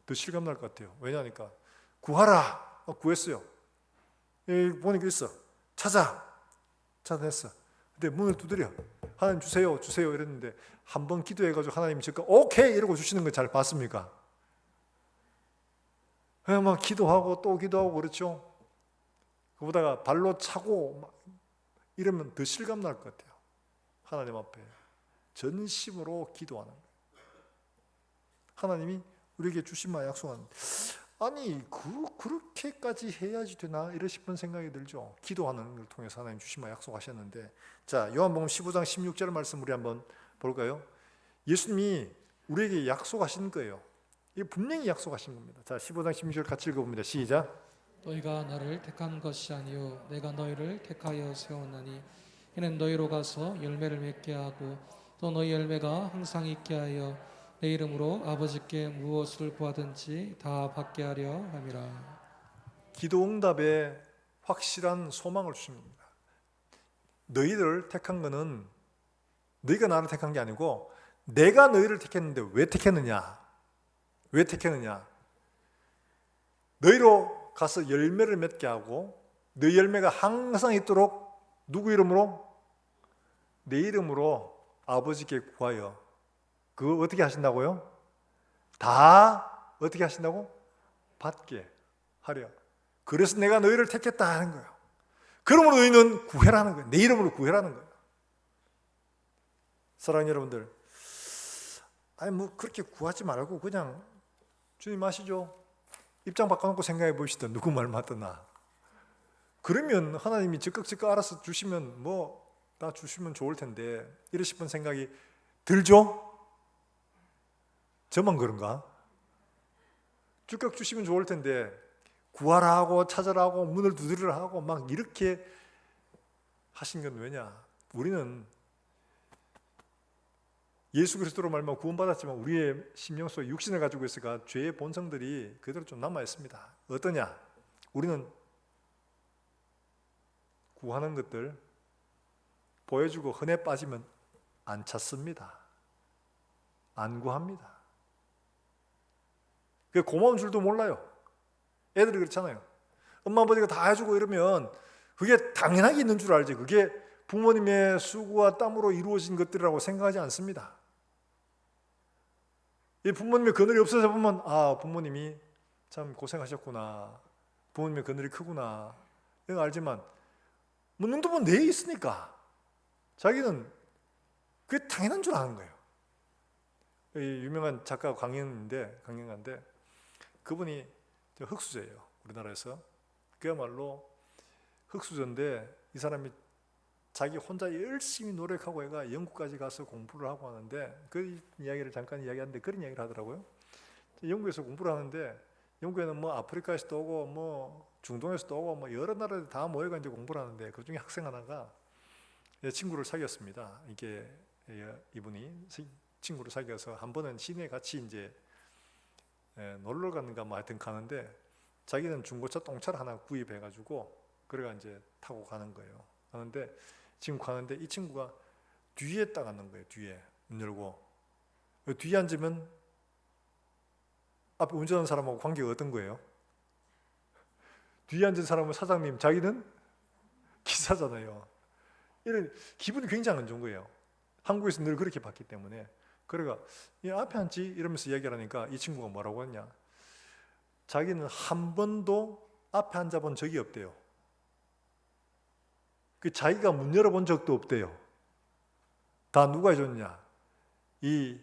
더 실감날 것 같아요. 왜냐하니까 구하라, 구했어요. 여기 보니까 있어. 찾아냈어. 근데 문을 두드려. 하나님 주세요, 주세요 이랬는데 한 번 기도해가지고 하나님이 즉각 오케이 이러고 주시는 거 잘 봤습니까? 그냥 막 기도하고 또 기도하고 그렇죠. 그보다가 발로 차고 막 이러면 더 실감날 것 같아요. 하나님 앞에 전심으로 기도하는 거예요. 하나님이 우리에게 주신 바 약속한 아니 그렇게까지 해야지 되나 이러 싶은 생각이 들죠. 기도하는 걸 통해서 하나님 주신 바 약속하셨는데 자 요한복음 15장 16절 말씀 우리 한번 볼까요? 예수님이 우리에게 약속하신 거예요. 이게 분명히 약속하신 겁니다. 자 15장 16절 같이 읽어봅니다. 시작. 너희가 나를 택한 것이 아니요 내가 너희를 택하여 세웠나니 이는 너희로 가서 열매를 맺게 하고 또 너희 열매가 항상 있게 하여 내 이름으로 아버지께 무엇을 구하든지 다 받게 하려 함이라. 기도 응답에 확실한 소망을 주신 겁니다. 너희를 택한 거는 너희가 나를 택한 게 아니고 내가 너희를 택했는데 왜 택했느냐? 왜 택했느냐? 너희로 가서 열매를 맺게 하고 너희 열매가 항상 있도록 누구 이름으로? 내 이름으로 아버지께 구하여 그거 어떻게 하신다고요? 다 어떻게 하신다고? 받게 하려. 그래서 내가 너희를 택했다 하는 거예요. 그러므로 너희는 구해라는 거예요. 내 이름으로 구해라는 거예요. 사랑하는 여러분들, 아니 뭐 그렇게 구하지 말고 그냥 주님 아시죠? 입장 바꿔놓고 생각해 보시다. 누구 말 맞더나. 그러면 하나님이 즉각 알아서 주시면 뭐 다 주시면 좋을 텐데 이러 싶은 생각이 들죠? 저만 그런가? 주격 주시면 좋을 텐데 구하라 하고 찾으라 하고 문을 두드리라 하고 막 이렇게 하신 건 왜냐? 우리는 예수 그리스도로 말미암아 구원받았지만 우리의 심령 속에 육신을 가지고 있으니까 죄의 본성들이 그대로 좀 남아 있습니다. 어떠냐? 우리는 구하는 것들 보여주고 흔해 빠지면 안 찾습니다. 안 구합니다. 그 고마운 줄도 몰라요. 애들이 그렇잖아요. 엄마 아버지가 다 해주고 이러면 그게 당연하게 있는 줄 알지. 그게 부모님의 수고와 땀으로 이루어진 것들이라고 생각하지 않습니다. 이 부모님의 그늘이 없어져 보면 아, 부모님이 참 고생하셨구나. 부모님의 그늘이 크구나. 이건 알지만 뭐 눈도 보면 내에 있으니까 자기는 그게 당연한 줄 아는 거예요. 이 유명한 작가 강영가인데 그분이 흑수저예요. 우리나라에서. 그야말로 흑수저인데 이 사람이 자기 혼자 열심히 노력하고 애가 영국까지 가서 공부를 하고 하는데 그 이야기를 잠깐 이야기하는데 그런 이야기를 하더라고요. 영국에서 공부를 하는데 영국에는 뭐 아프리카에서도 오고 뭐 중동에서도 오고 뭐 여러 나라에 다 모여가 이제 공부를 하는데 그 중에 학생 하나가 친구를 사귀었습니다. 이게 이분이 친구를 사귀어서 한 번은 시내에 같이 이제 놀러 갔는가 뭐 하여튼 가는데 자기는 중고차 똥차를 하나 구입해가지고 그래가 이제 타고 가는 거예요. 가는데 지금 가는데 이 친구가 뒤에 딱 앉는 거예요. 뒤에 문 열고 뒤에 앉으면 앞에 운전하는 사람하고 관계가 어떤 거예요? 뒤에 앉은 사람은 사장님, 자기는 기사잖아요. 이런 기분이 굉장히 안 좋은 거예요. 한국에서 늘 그렇게 봤기 때문에. 그래가 이 앞에 앉지 이러면서 이야기를 하니까 이 친구가 뭐라고 했냐? 자기는 한 번도 앞에 앉아본 적이 없대요. 그 자기가 문 열어본 적도 없대요. 다 누가 해줬냐? 이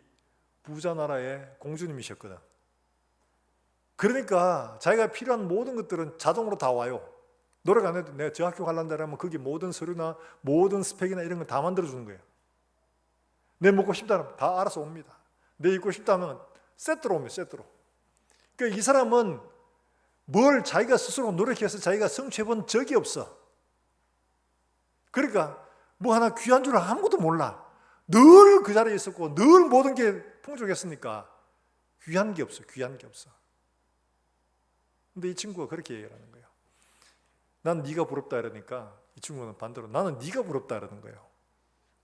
부자 나라의 공주님이셨거든. 그러니까 자기가 필요한 모든 것들은 자동으로 다 와요. 노력 안 해도 내가 저 학교 가려면 거기 모든 서류나 모든 스펙이나 이런 거 다 만들어주는 거예요. 내 먹고 싶다면 다 알아서 옵니다. 내 입고 싶다면 세트로 옵니다. 세트로. 그러니까 이 사람은 뭘 자기가 스스로 노력해서 자기가 성취해본 적이 없어. 그러니까 뭐 하나 귀한 줄 아무것도 몰라. 늘 그 자리에 있었고 늘 모든 게 풍족했으니까 귀한 게 없어. 귀한 게 없어. 근데 이 친구가 그렇게 얘기를 하는 거예요. 난 네가 부럽다 이러니까 이 친구는 반대로 나는 네가 부럽다 이러는 거예요.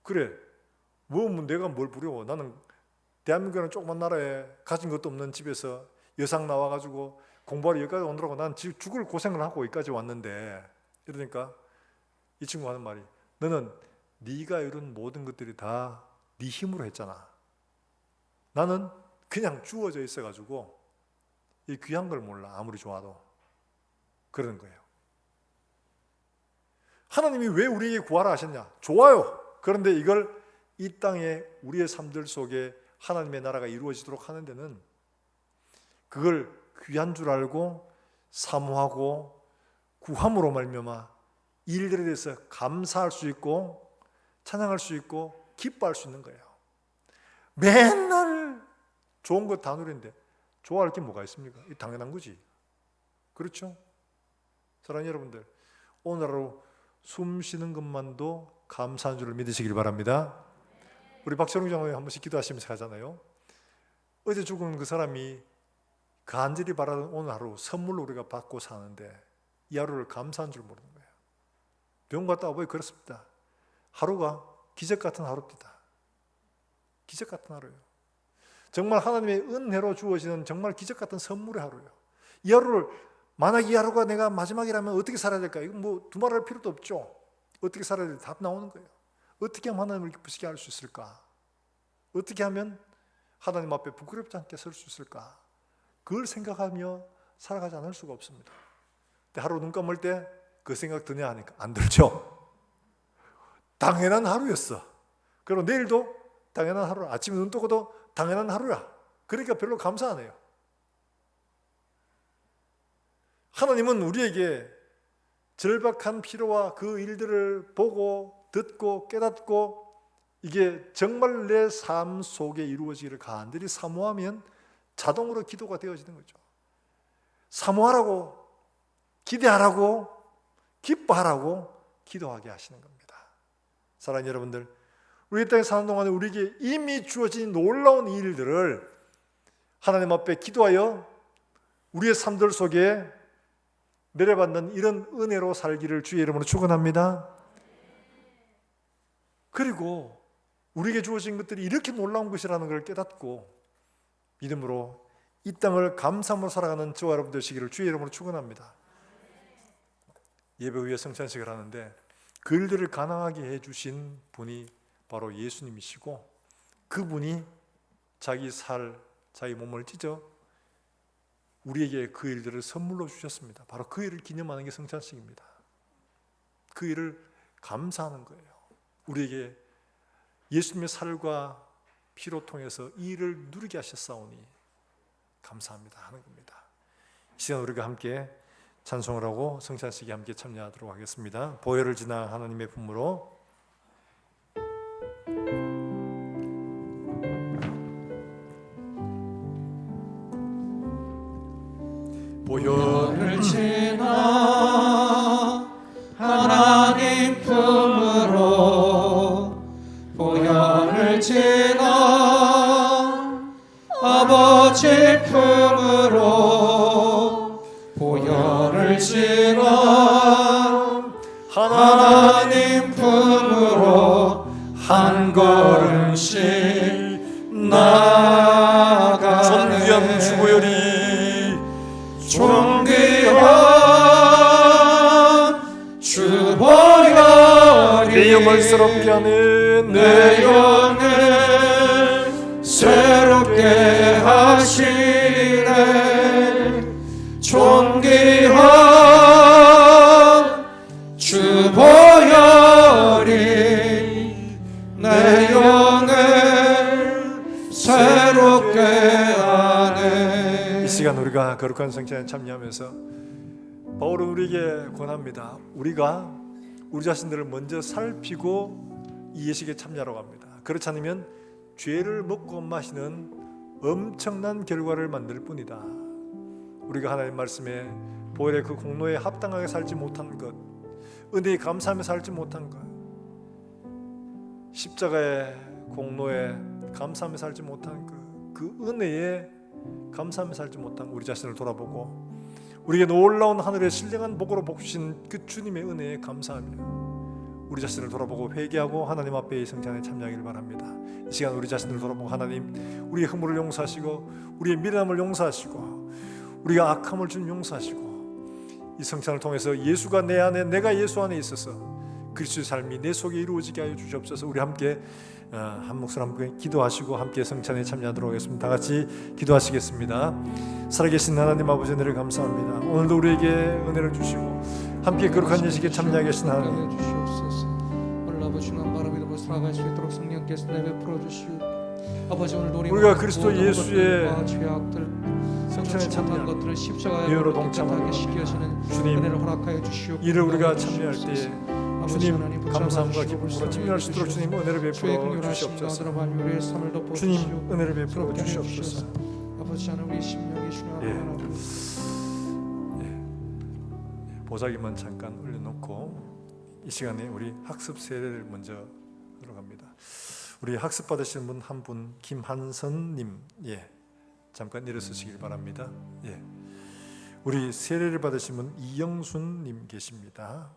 그래. 뭐 내가 뭘 부러워. 나는 대한민국이라는 조그만 나라에 가진 것도 없는 집에서 여상 나와가지고 공부하러 여기까지 오느라고 난 죽을 고생을 하고 여기까지 왔는데 이러니까 이 친구가 하는 말이 너는 네가 이룬 모든 것들이 다 네 힘으로 했잖아. 나는 그냥 주어져 있어가지고 이 귀한 걸 몰라. 아무리 좋아도. 그러는 거예요. 하나님이 왜 우리에게 구하라 하셨냐? 좋아요. 그런데 이걸 이 땅에 우리의 삶들 속에 하나님의 나라가 이루어지도록 하는 데는 그걸 귀한 줄 알고 사모하고 구함으로 말미암아 이 일들에 대해서 감사할 수 있고 찬양할 수 있고 기뻐할 수 있는 거예요. 맨날 좋은 것 다 누리는데 좋아할 게 뭐가 있습니까? 이 당연한 거지. 그렇죠? 사랑하는 여러분들, 오늘 하루 숨 쉬는 것만도 감사한 줄을 믿으시길 바랍니다. 우리 박철웅 장로님 한 번씩 기도하시면서 하잖아요. 어제 죽은 그 사람이 간절히 바라던 오늘 하루 선물로 우리가 받고 사는데 이 하루를 감사한 줄 모르는 거예요. 병 갔다 와보니 그렇습니다. 하루가 기적 같은 하루입니다. 기적 같은 하루예요. 정말 하나님의 은혜로 주어지는 정말 기적 같은 선물의 하루예요. 이 하루를 만약 이 하루가 내가 마지막이라면 어떻게 살아야 될까? 이건 뭐 두말할 필요도 없죠. 어떻게 살아야 될지 답 나오는 거예요. 어떻게 하면 하나님을 기쁘시게 할 수 있을까? 어떻게 하면 하나님 앞에 부끄럽지 않게 설 수 있을까? 그걸 생각하며 살아가지 않을 수가 없습니다. 근데 하루 눈 감을 때 그 생각 드냐 하니까 안 들죠. 당연한 하루였어. 그리고 내일도 당연한 하루. 아침에 눈 뜨고도 당연한 하루야. 그러니까 별로 감사 안 해요. 하나님은 우리에게 절박한 필요와 그 일들을 보고 듣고 깨닫고 이게 정말 내 삶 속에 이루어지기를 간절히 사모하면 자동으로 기도가 되어지는 거죠. 사모하라고, 기대하라고, 기뻐하라고 기도하게 하시는 겁니다. 사랑하는 여러분들, 우리 땅에 사는 동안에 우리에게 이미 주어진 놀라운 일들을 하나님 앞에 기도하여 우리의 삶들 속에 내려받는 이런 은혜로 살기를 주의 이름으로 축원합니다. 그리고 우리에게 주어진 것들이 이렇게 놀라운 것이라는 걸 깨닫고 믿음으로 이 땅을 감사함으로 살아가는 저와 여러분 되시기를 주의 이름으로 축원합니다. 예배 후에 성찬식을 하는데 그 일들을 가능하게 해주신 분이 바로 예수님이시고, 그분이 자기 몸을 찢어 우리에게 그 일들을 선물로 주셨습니다. 바로 그 일을 기념하는 게 성찬식입니다. 그 일을 감사하는 거예요. 우리에게 예수님의 살과 피로 통해서 이 일을 누리게 하셨사오니 감사합니다 하는 겁니다. 이 시간 우리가 함께 찬송을 하고 성찬식에 함께 참여하도록 하겠습니다. 보혈을 지나 하나님의 품으로. 보혈을 지나 하나님 품으로, 보혈을 지나 아버지 품으로, 보혈을 지나 하나님 품으로 한 걸음씩 나아가네. 존귀한 주보혈이, 존귀한 주보혈이 내 영을 새롭게 하는, 내 영을 새롭게 하시네. 존귀한 주보혈이 내 영을 새롭게 하네. 이 시간 우리가 거룩한 성찬에 참여하면서 바울은 우리에게 권합니다. 우리가 우리 자신들을 먼저 살피고 이 예식에 참여하라고 합니다. 그렇지 않으면 죄를 먹고 마시는 엄청난 결과를 만들 뿐이다. 우리가 하나님 말씀에 보혈의 그 공로에 합당하게 살지 못한 것, 은혜에 감사하며 살지 못한 것, 십자가의 공로에 감사하며 살지 못한 그 은혜에 감사하며 살지 못한 우리 자신을 돌아보고 우리에게 놀라운 하늘의 신령한 복으로 복 주신 그 주님의 은혜에 감사하며 우리 자신을 돌아보고 회개하고 하나님 앞에 이 성찬에 참여하기를 바랍니다. 이 시간 우리 자신을 돌아보고 하나님, 우리의 허물을 용서하시고 우리의 미련함을 용서하시고 우리가 악함을 좀 용서하시고 이 성찬을 통해서 예수가 내 안에, 내가 예수 안에 있어서 그리스도의 삶이 내 속에 이루어지게 하여 주시옵소서. 우리 함께 한 목소리 함께 기도하시고 함께 성찬에 참여하도록 하겠습니다. 다 같이 기도하시겠습니다. 살아계신 하나님 아버지, 은혜를 감사합니다. 오늘도 우리에게 은혜를 주시고 함께 거룩한 예식에 참여하게 하신 하나님, 오늘 아버지 중한 바람이도 살아갈 수 있도록 성령께서 내게 풀어주시오. 아버지, 오늘 우리가 그리스도 예수의 성찬에 참여한 것들을 십자가에 예으로 동참하게 시켜주는 주님, 은혜를 허락하여 주시오. 이를 우리가 참여할 때 주님 감사함과 기쁨으로 참여할 수 있도록 주님 은혜를 베풀어 주시옵소서. 주님 은혜를 베풀어 주시옵소서. 아버지, 하나님 우리 심령이 주님 보자기만 잠깐 올려놓고 이 시간에 우리 학습 세례를 먼저 들어갑니다. 우리 학습 받으시는 분 한 분, 김한선님, 잠깐 일어서시길 바랍니다. 우리 세례를 받으신 분 이영순님 계십니다.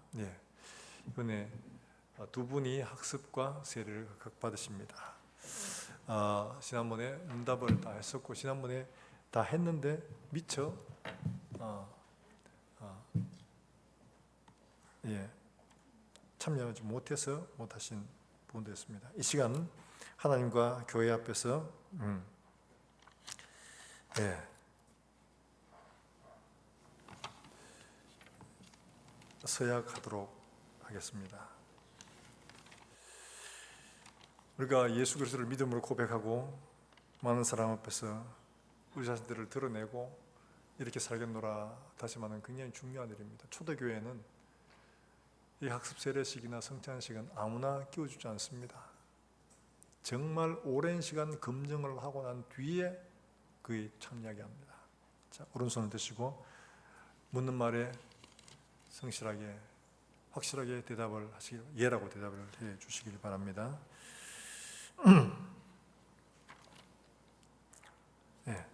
이번에 두 분이 학습과 세례를 각각 받으십니다. 지난번에 응답을 다 했었고 지난번에 다 했는데 미처 참여하지 못해서 못하신 부분도 있습니다. 이 시간 하나님과 교회 앞에서 서약하도록 하겠습니다. 우리가 예수 그리스도를 믿음으로 고백하고 많은 사람 앞에서 우리 자신들을 드러내고 이렇게 살겠노라 다짐하는 굉장히 중요한 일입니다. 초대교회는 이 학습 세례식이나 성찬식은 아무나 끼워주지 않습니다. 정말 오랜 시간 검증을 하고 난 뒤에 그에 참여하게 합니다. 자, 오른손을 드시고 묻는 말에 성실하게 확실하게 대답을 하시길, 예라고 대답을 해 주시길 바랍니다. 예.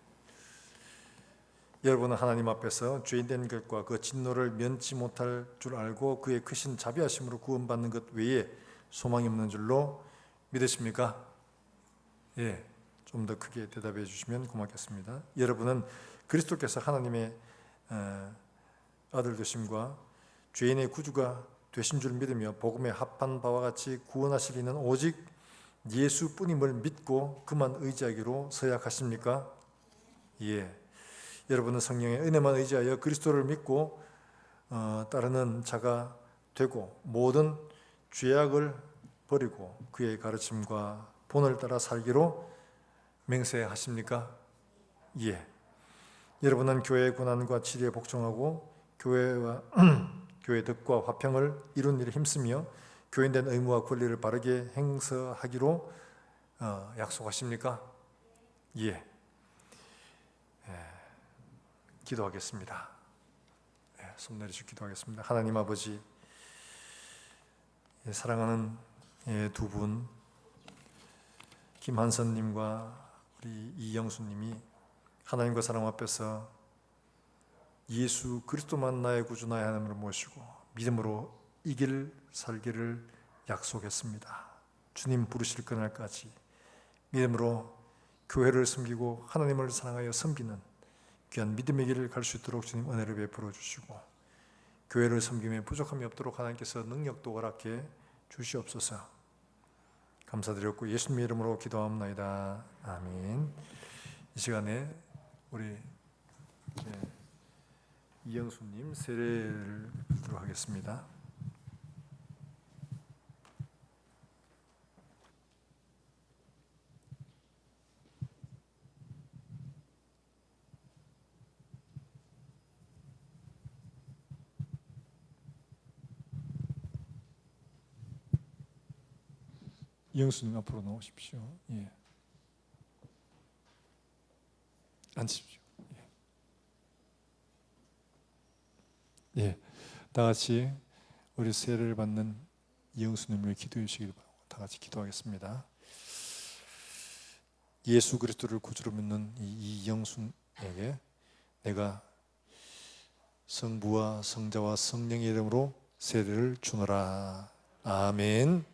여러분은 하나님 앞에서 죄인된 것과 그 진노를 면치 못할 줄 알고 그의 크신 자비하심으로 구원받는 것 외에 소망이 없는 줄로 믿으십니까? 예, 좀 더 크게 대답해 주시면 고맙겠습니다. 여러분은 그리스도께서 하나님의 아들 되심과 죄인의 구주가 되신 줄 믿으며 복음에 합한 바와 같이 구원하실 이는 오직 예수뿐임을 믿고 그만 의지하기로 서약하십니까? 예. 여러분은 성령의 은혜만 의지하여 그리스도를 믿고 따르는 자가 되고 모든 죄악을 버리고 그의 가르침과 본을 따라 살기로 맹세하십니까? 예. 여러분은 교회의 고난과 치리에 복종하고 교회와 교회 덕과 화평을 이룬 일에 힘쓰며 교인된 의무와 권리를 바르게 행사하기로 약속하십니까? 예. 기도하겠습니다. 손 내리시고 기도하겠습니다. 하나님 아버지, 사랑하는 두 분, 김한선님과 우리 이영수님이 하나님과 사람 앞에서 예수 그리스도만 나의 구주 나의 하나님을 모시고 믿음으로 이 길 살기를 약속했습니다. 주님 부르실 그날까지 믿음으로 교회를 섬기고 하나님을 사랑하여 섬기는 귀한 믿음의 길을 갈 수 있도록 주님 은혜를 베풀어 주시고 교회를 섬김에 부족함이 없도록 하나님께서 능력도 허락해 주시옵소서. 감사드렸고 예수님의 이름으로 기도합나이다. 아멘. 이 시간에 우리 이영수님 세례를 드리도록 하겠습니다. 이영수님 앞으로 나오십시오. 예. 앉으십시오. 예. 예. 다 같이 우리 세례를 받는 이영수님을 기도해 주시길 바라고 다 같이 기도하겠습니다. 예수 그리스도를 구주로 믿는 이 이영수에게 내가 성부와 성자와 성령의 이름으로 세례를 주노라. 아멘.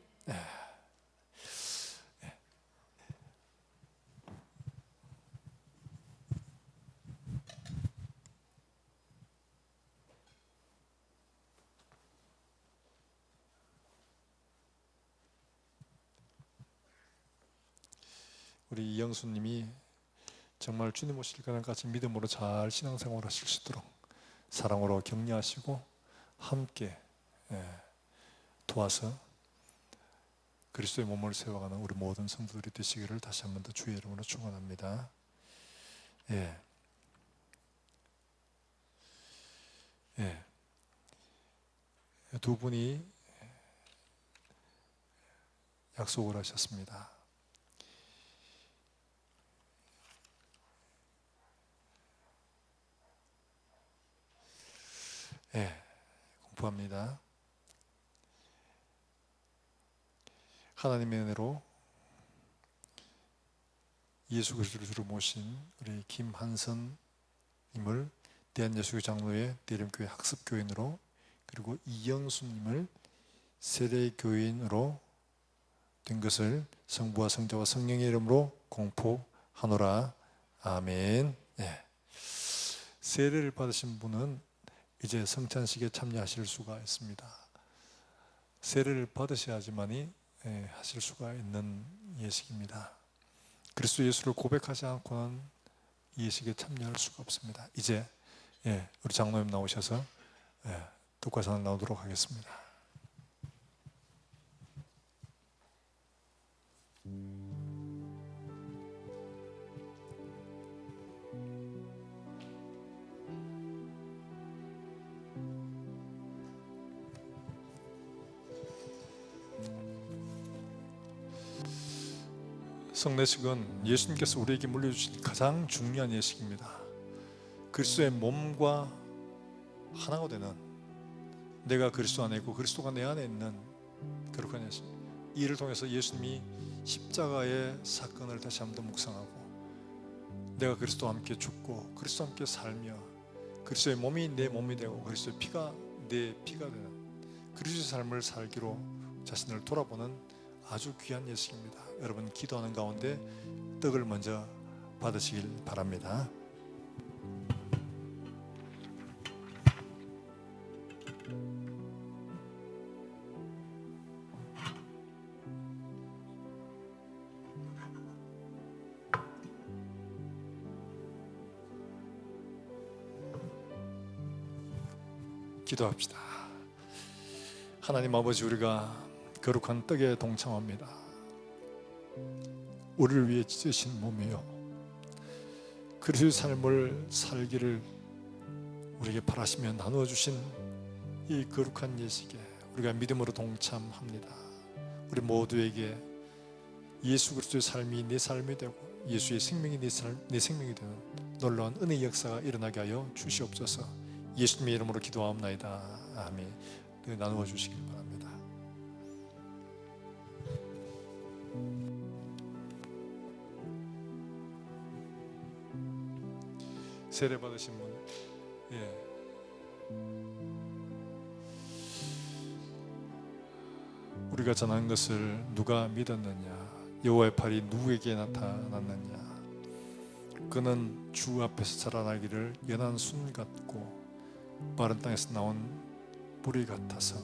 우리 이영수님이 정말 주님 오실 그날까지 믿음으로 잘 신앙생활 하실 수 있도록 사랑으로 격려하시고 함께 도와서 그리스도의 몸을 세워가는 우리 모든 성도들이 되시기를 다시 한 번 더 주의 이름으로 축원합니다. 예. 예. 두 분이 약속을 하셨습니다. 예, 공부합니다. 하나님의 은혜로 예수 그리스도를 주로 모신 우리 김한선님을 대한예수교 장로회 대림교회 학습교인으로 그리고 이영수님을 세례교인으로 된 것을 성부와 성자와 성령의 이름으로 공포하노라. 아멘. 예. 세례를 받으신 분은 이제 성찬식에 참여하실 수가 있습니다. 세례를 받으셔야지만이 하실 수가 있는 예식입니다. 그리스도 예수를 고백하지 않고는 예식에 참여할 수가 없습니다. 이제 우리 장로님 나오셔서 독과산을 나오도록 하겠습니다. 성례식은 예수님께서 우리에게 물려주신 가장 중요한 예식입니다. 그리스도의 몸과 하나가 되는, 내가 그리스도 안에 있고 그리스도가 내 안에 있는 거룩한 예수, 이를 통해서 예수님이 십자가의 사건을 다시 한번 묵상하고, 내가 그리스도와 함께 죽고 그리스도와 함께 살며 그리스도의 몸이 내 몸이 되고 그리스도의 피가 내 피가 되는 그리스도의 삶을 살기로 자신을 돌아보는 아주 귀한 예식입니다. 여러분, 기도하는 가운데 떡을 먼저 받으시길 바랍니다. 기도합시다. 하나님 아버지, 우리가 거룩한 떡에 동참합니다. 우리를 위해 찢으신 몸이요, 그리스도의 삶을 살기를 우리에게 바라시며 나누어 주신 이 거룩한 예식에 우리가 믿음으로 동참합니다. 우리 모두에게 예수 그리스도의 삶이 내 삶이 되고 예수의 생명이 내 생명이 되는 놀라운 은혜의 역사가 일어나게 하여 주시옵소서. 예수님의 이름으로 기도하옵나이다. 아멘. 나누어 주시길 바랍니다. 세례 받으신 분, 우리가 전한 것을 누가 믿었느냐? 여호와의 팔이 누구에게 나타났느냐? 그는 주 앞에서 자라나기를 연한 순 같고 마른 땅에서 나온 뿌리 같아서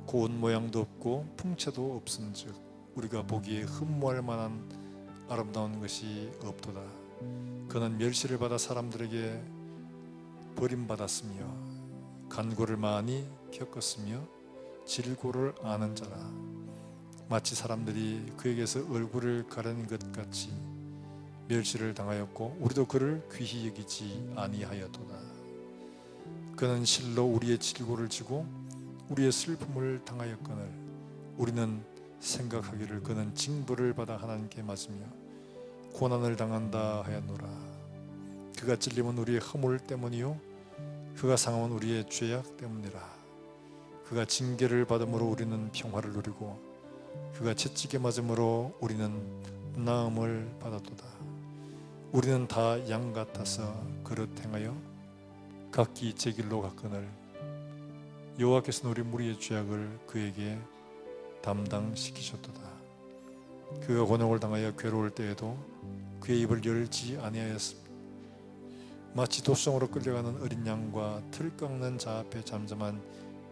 고운 모양도 없고 풍채도 없은즉 우리가 보기에 흠모할 만한 아름다운 것이 없도다. 그는 멸시를 받아 사람들에게 버림받았으며 간고를 많이 겪었으며 질고를 아는 자라. 마치 사람들이 그에게서 얼굴을 가리는 것 같이 멸시를 당하였고 우리도 그를 귀히 여기지 아니하였도다. 그는 실로 우리의 질고를 지고 우리의 슬픔을 당하였거늘 우리는 생각하기를 그는 징벌을 받아 하나님께 맞으며 고난을 당한다 하였노라. 그가 찔림은 우리의 허물 때문이요 그가 상함은 우리의 죄악 때문이라. 그가 징계를 받음으로 우리는 평화를 누리고 그가 채찍에 맞음으로 우리는 나음을 받았도다. 우리는 다 양 같아서 그릇 행하여 각기 제 길로 갔거늘 여호와께서는 우리 무리의 죄악을 그에게 담당시키셨도다. 그가 곤욕을 당하여 괴로울 때에도 그의 입을 열지 아니하였습니다. 마치 도성으로 끌려가는 어린 양과 틀 깎는 자 앞에 잠잠한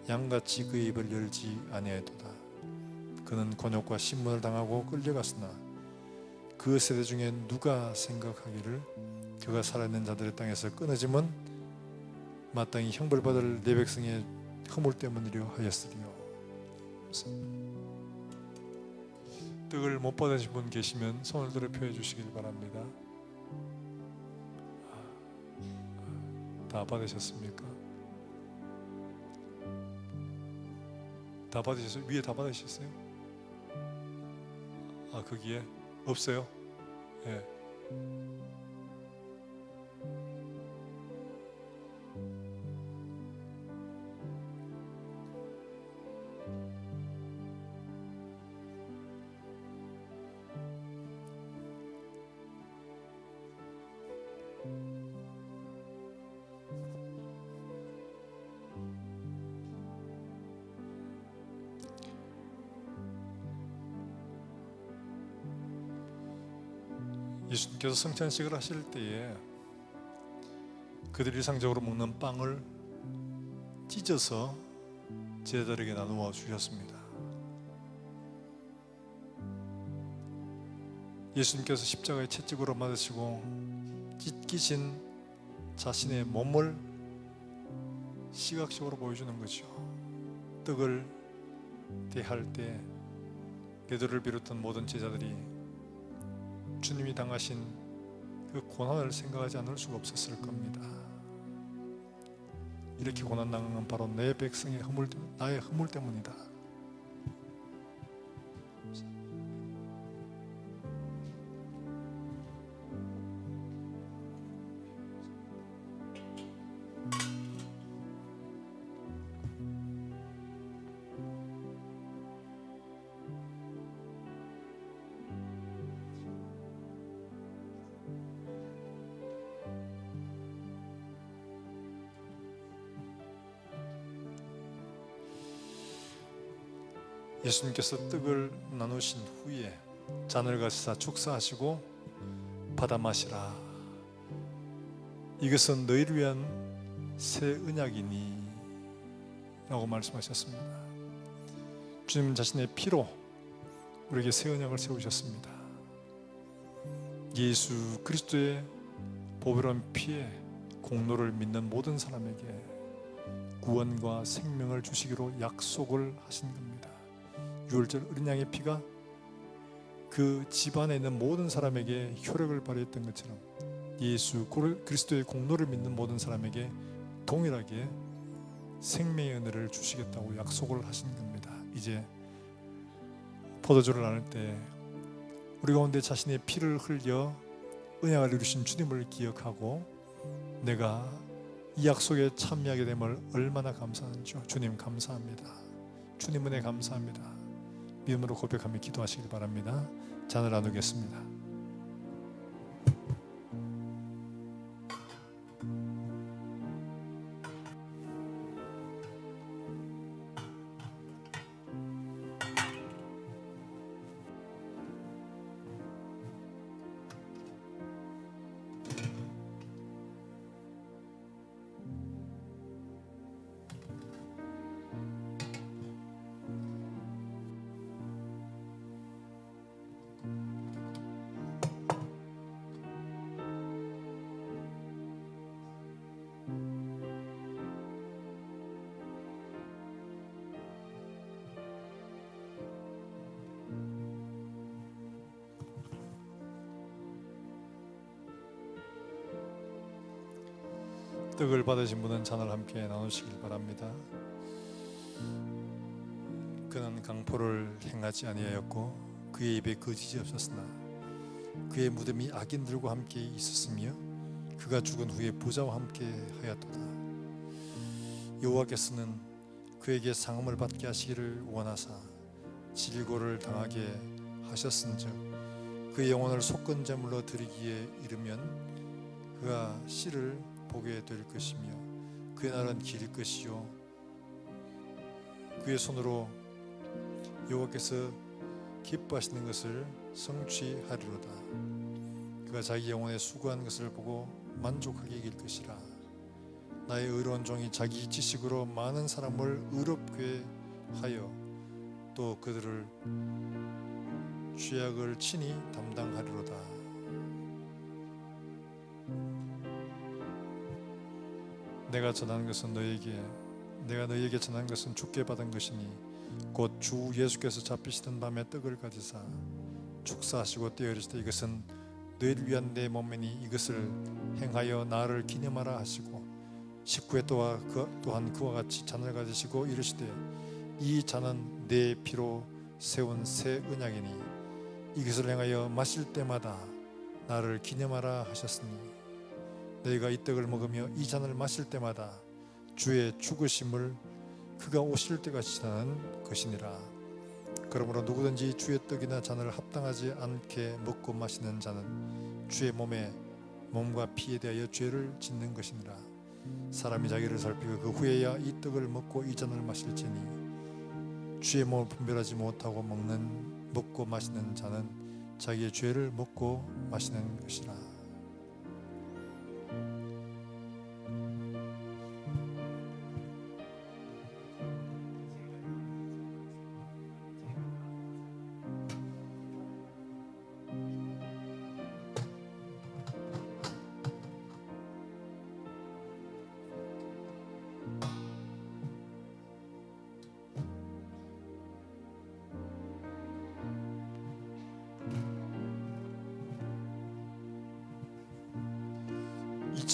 양같이 그의 입을 열지 아니하였도다. 그는 곤욕과 신문을 당하고 끌려갔으나 그 세대 중에 누가 생각하기를 그가 살아있는 자들의 땅에서 끊어짐은 마땅히 형벌받을 내 백성의 허물 때문이려 하였으리요. 떡을 못 받으신 분 계시면 손을 들어 펴 주시길 바랍니다. 다 받으셨습니까? 다 받으셨어요? 위에 다 받으셨어요? 거기에 없어요? 예. 예수님께서 성찬식을 하실 때에 그들이 일상적으로 먹는 빵을 찢어서 제자들에게 나누어 주셨습니다. 예수님께서 십자가의 채찍으로 맞으시고 찢기신 자신의 몸을 시각적으로 보여주는 거죠. 떡을 대할 때 베드로를 비롯한 모든 제자들이 주님이 당하신 그 고난을 생각하지 않을 수가 없었을 겁니다. 이렇게 고난당한 건 바로 내 백성의 허물, 나의 허물 때문이다. 예수님께서 떡을 나누신 후에 잔을 가지사 축사하시고 받아 마시라. 이것은 너희를 위한 새 언약이니 라고 말씀하셨습니다. 주님 자신의 피로 우리에게 새 언약을 세우셨습니다. 예수 그리스도의 보배로운 피에 공로를 믿는 모든 사람에게 구원과 생명을 주시기로 약속을 하신 겁니다. 유월절 어린 양의 피가 그 집안에 있는 모든 사람에게 효력을 발휘했던 것처럼 예수 그리스도의 공로를 믿는 모든 사람에게 동일하게 생명의 은혜를 주시겠다고 약속을 하신 겁니다. 이제 포도주를 나눌 때 우리 가운데 자신의 피를 흘려 언약을 이루신 주님을 기억하고 내가 이 약속에 참여하게 됨을 얼마나 감사한지요. 주님 감사합니다. 주님 은혜 감사합니다. 믿음으로 고백하며 기도하시길 바랍니다. 잔을 나누겠습니다. 떡을 받으신 분은 잔을 함께 나누시길 바랍니다. 그는 강포를 행하지 아니하였고 그의 입에 거짓이 없었으나 그의 무덤이 악인들과 함께 있었으며 그가 죽은 후에 부자와 함께 하였도다. 여호와께서는 그에게 상음을 받게 하시기를 원하사 질고를 당하게 하셨은즉 그의 영혼을 속건제물로 드리기에 이르면 그가 씨를 보게 될 것이며 그의 날은 길 것이요 그의 손으로 여호와께서 기뻐하시는 것을 성취하리로다. 그가 자기 영혼의 수고한 것을 보고 만족하게 이길 것이라. 나의 의로운 종이 자기 지식으로 많은 사람을 의롭게 하여 또 그들을 죄악을 친히 담당하리로다. 내가 너희에게 전한 것은 주께 받은 것이니 곧 주 예수께서 잡히시던 밤에 떡을 가지사 축사하시고 떼어 이르시되 이것은 너희를 위한 내 몸이니 이것을 행하여 나를 기념하라 하시고 식후에 또한 그와 같이 잔을 가지시고 이르시되 이 잔은 내 피로 세운 새 언약이니 이것을 행하여 마실 때마다 나를 기념하라 하셨으니 너희가 이 떡을 먹으며 이 잔을 마실 때마다 주의 죽으심을 그가 오실 때까지 전하는 것이니라. 그러므로 누구든지 주의 떡이나 잔을 합당하지 않게 먹고 마시는 자는 주의 몸과 피에 대하여 죄를 짓는 것이니라. 사람이 자기를 살피고 그 후에야 이 떡을 먹고 이 잔을 마실지니 주의 몸을 분별하지 못하고 먹고 마시는 자는 자기의 죄를 먹고 마시는 것이라.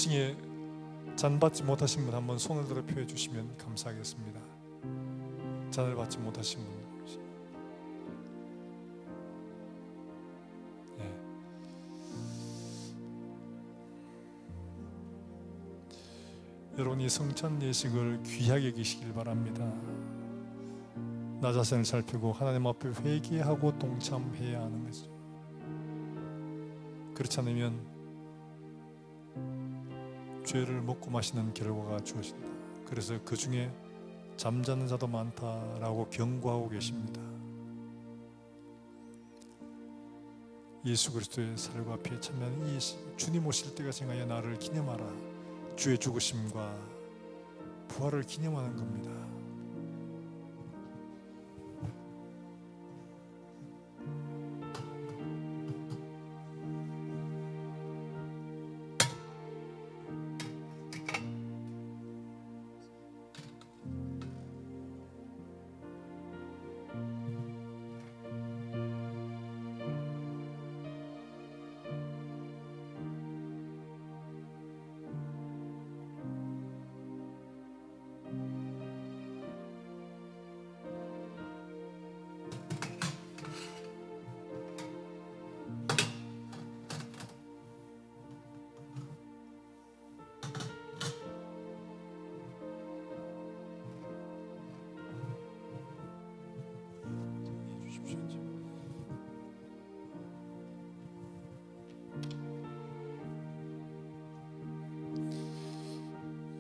층에 잔 받지 못하신 분 한번 손을 들어 표해 주시면 감사하겠습니다. 잔을 받지 못하신 분. 네. 여러분이 성찬 예식을 귀하게 여기시길 바랍니다. 나 자신을 살피고 하나님 앞에 회개하고 동참해야 하는 거죠. 그렇지 않으면 죄를 먹고 마시는 결과가 주어진다. 그래서 그 중에 잠자는 자도 많다라고 경고하고 계십니다. 예수 그리스도의 살과 피에 참여하는 이 주님 오실 때가 정하여 나를 기념하라. 주의 죽으심과 부활을 기념하는 겁니다.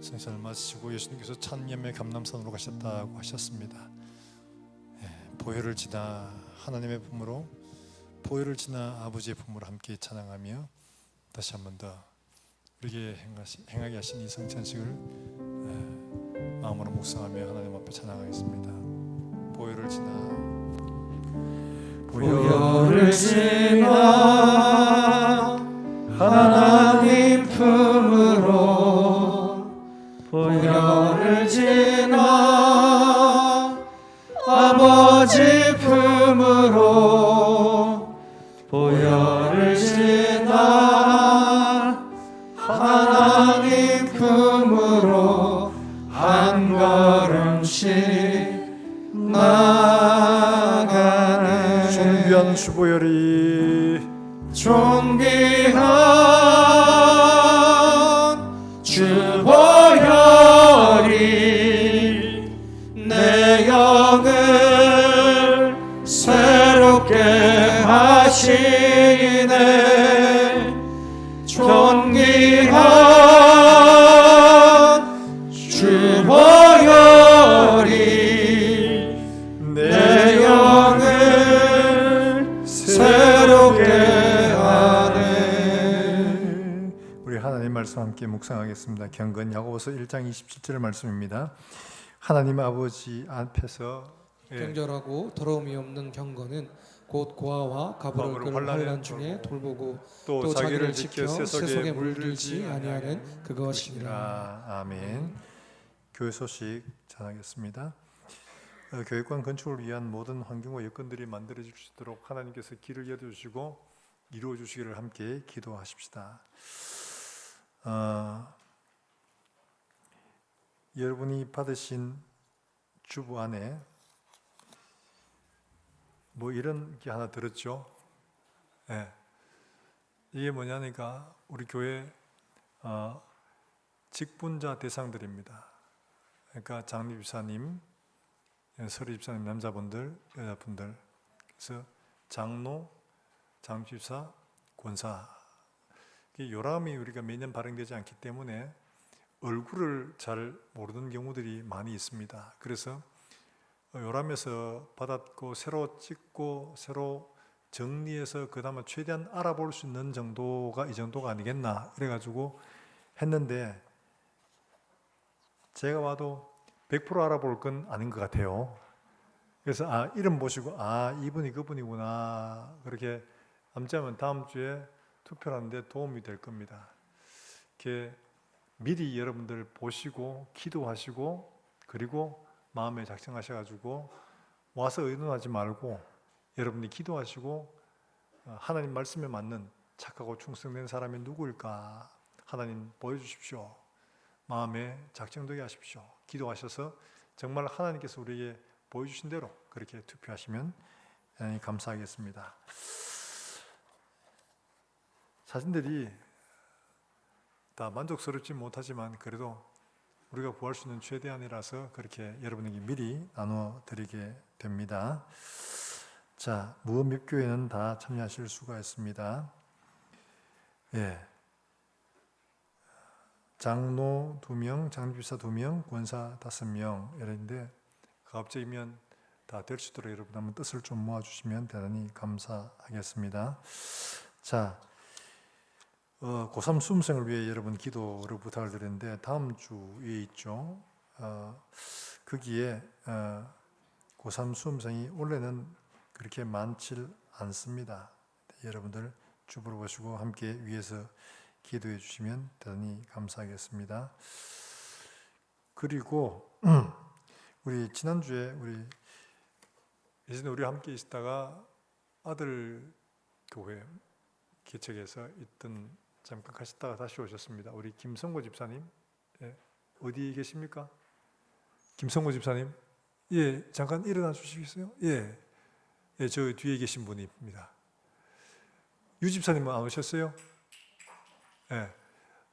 성찬을 마치고 예수님께서 찬염의 감람산으로 가셨다고 하셨습니다. 보혈을 지나 하나님의 품으로, 보혈을 지나 아버지의 품으로 함께 찬양하며 다시 한 번 더 우리에게 행하게 하신 이 성찬식을 마음으로 묵상하며 하나님 앞에 찬양하겠습니다. 보혈을 지나, 보혈을 지나 하나님 품으로, 보혈을 지나 아버지 품으로, 보혈을 지나 하나님 품으로 한 걸음씩 나가네. 존귀한 주보혈이, 존귀한 주보혈이 내 영을 새롭게 하시네. 존귀한 주보혈이 내 영을 새롭게 하네. 우리 하나님 말씀 함께 묵상하겠습니다. 경건 야고보서 1장 27절 말씀입니다. 하나님 아버지 앞에서 경절하고 더러움이 없는 경건은 곧 고아와 가부를 끓는 환난 중에 돌보고 또 자기를 지켜 세속에 물들지 아니하는 그것이니라. 아멘. 교회 소식 전하겠습니다. 교회관 건축을 위한 모든 환경과 여건들이 만들어질 수 있도록 하나님께서 길을 열어주시고 이루어 주시기를 함께 기도하십시다. 여러분이 받으신 주보 안에 뭐 이런 게 하나 들었죠. 이게 뭐냐니까 우리 교회 직분자 대상들입니다. 그러니까 장립집사님, 서리집사님 남자분들, 여자분들, 그래서 장로, 장립집사, 권사. 요람이 우리가 매년 발행되지 않기 때문에 얼굴을 잘 모르는 경우들이 많이 있습니다. 그래서 요람에서 받았고 새로 찍고 새로 정리해서 그 다음에 최대한 알아볼 수 있는 정도가 이 정도가 아니겠나 그래가지고 했는데 제가 봐도 100% 알아볼 건 아닌 것 같아요. 그래서 이름 보시고 이분이 그분이구나 그렇게 암자면 다음 주에 투표하는데 도움이 될 겁니다. 이렇게 미리 여러분들 보시고 기도하시고 그리고 마음에 작정하셔가지고 와서 의논하지 말고 여러분이 기도하시고 하나님 말씀에 맞는 착하고 충성된 사람이 누구일까 하나님 보여주십시오. 마음에 작정되게 하십시오. 기도하셔서 정말 하나님께서 우리에게 보여주신 대로 그렇게 투표하시면 대단히 감사하겠습니다. 사진들이 다 만족스럽지 못하지만 그래도 우리가 구할 수 있는 최대한이라서 그렇게 여러분에게 미리 나눠드리게 됩니다. 자, 무음입교회는 다 참여하실 수가 있습니다. 장로 2명, 장집사 2명, 권사 5명 이런데 갑자기면 다 될 수 있도록 여러분 한번 뜻을 좀 모아주시면 대단히 감사하겠습니다. 자, 고3 수험생을 위해 여러분 기도를 부탁을 드렸는데 다음 주에 있죠. 거기에 고3 수험생이 원래는 그렇게 많지 않습니다. 여러분들 주보를 보시고 함께 위에서 기도해 주시면 대단히 감사하겠습니다. 그리고 우리 지난주에 예전에 우리와 함께 있다가 아들 교회 개척에서 있던 잠깐 가셨다가 다시 오셨습니다. 우리 김성고 집사님, 예, 어디 계십니까? 김성고 집사님, 예, 잠깐 일어나 주시겠어요? 예, 예, 저 뒤에 계신 분입니다. 유 집사님은 안 오셨어요? 예,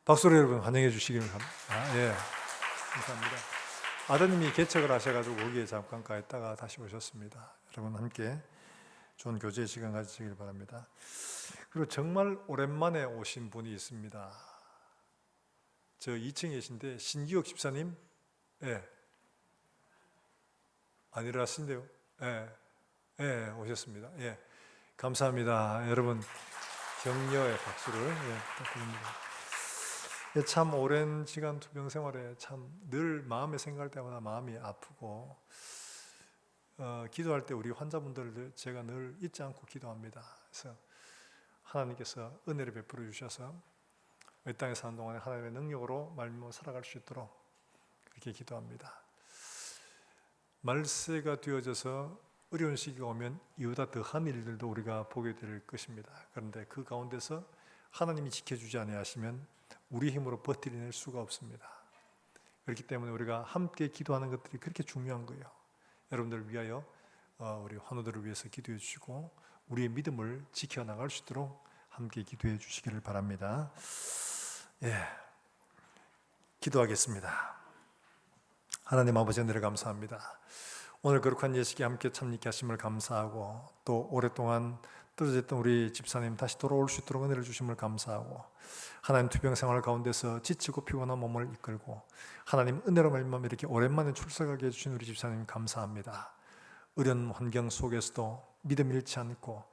박수로 여러분 환영해 주시기를 예, 감사합니다. 아드님이 개척을 하셔가지고 거기에 잠깐 가 있다가 다시 오셨습니다. 여러분 함께 좋은 교제 시간 가지시길 바랍니다. 그리고 정말 오랜만에 오신 분이 있습니다. 저 2층에 계신데 신기옥 집사님, 예, 안 일어나신대요. 예, 예, 오셨습니다. 예, 감사합니다. 여러분 격려의 박수를 부탁드립니다. 예, 참 오랜 시간 투병 생활에 참 늘 마음에 생각할 때마다 마음이 아프고 기도할 때 우리 환자분들을 제가 늘 잊지 않고 기도합니다. 그래서 하나님께서 은혜를 베풀어 주셔서 이 땅에 사는 동안에 하나님의 능력으로 말미암아 살아갈 수 있도록 그렇게 기도합니다. 말세가 되어져서 어려운 시기가 오면 이보다 더한 일들도 우리가 보게 될 것입니다. 그런데 그 가운데서 하나님이 지켜주지 아니하시면 우리 힘으로 버티낼 수가 없습니다. 그렇기 때문에 우리가 함께 기도하는 것들이 그렇게 중요한 거예요. 여러분들을 위하여 우리 환우들을 위해서 기도해 주시고 우리의 믿음을 지켜나갈 수 있도록 함께 기도해 주시기를 바랍니다. 예, 기도하겠습니다. 하나님 아버지 은혜를 감사합니다. 오늘 거룩한 예식에 함께 참여케 하심을 감사하고 또 오랫동안 떨어졌던 우리 집사님 다시 돌아올 수 있도록 은혜를 주심을 감사하고 하나님 투병 생활 가운데서 지치고 피곤한 몸을 이끌고 하나님 은혜로 말미암아 이렇게 오랜만에 출석하게 해주신 우리 집사님 감사합니다. 어려운 환경 속에서도 믿음 잃지 않고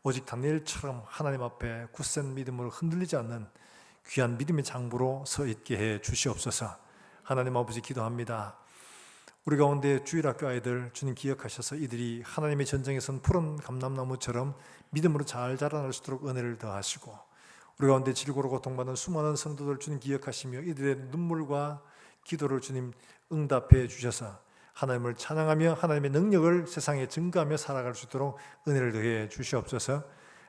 오직 다니엘처럼 하나님 앞에 굳센 믿음으로 흔들리지 않는 귀한 믿음의 장부로 서 있게 해 주시옵소서. 하나님 아버지 기도합니다. 우리 가운데 주일학교 아이들 주님 기억하셔서 이들이 하나님의 전쟁에선 푸른 감람나무처럼 믿음으로 잘 자라날 수 있도록 은혜를 더하시고 우리 가운데 질고로 고통받는 수많은 성도들 주님 기억하시며 이들의 눈물과 기도를 주님 응답해 주셔서 하나님을 찬양하며 하나님의 능력을 세상에 증거하며 살아갈 수 있도록 은혜를 더해 주시옵소서.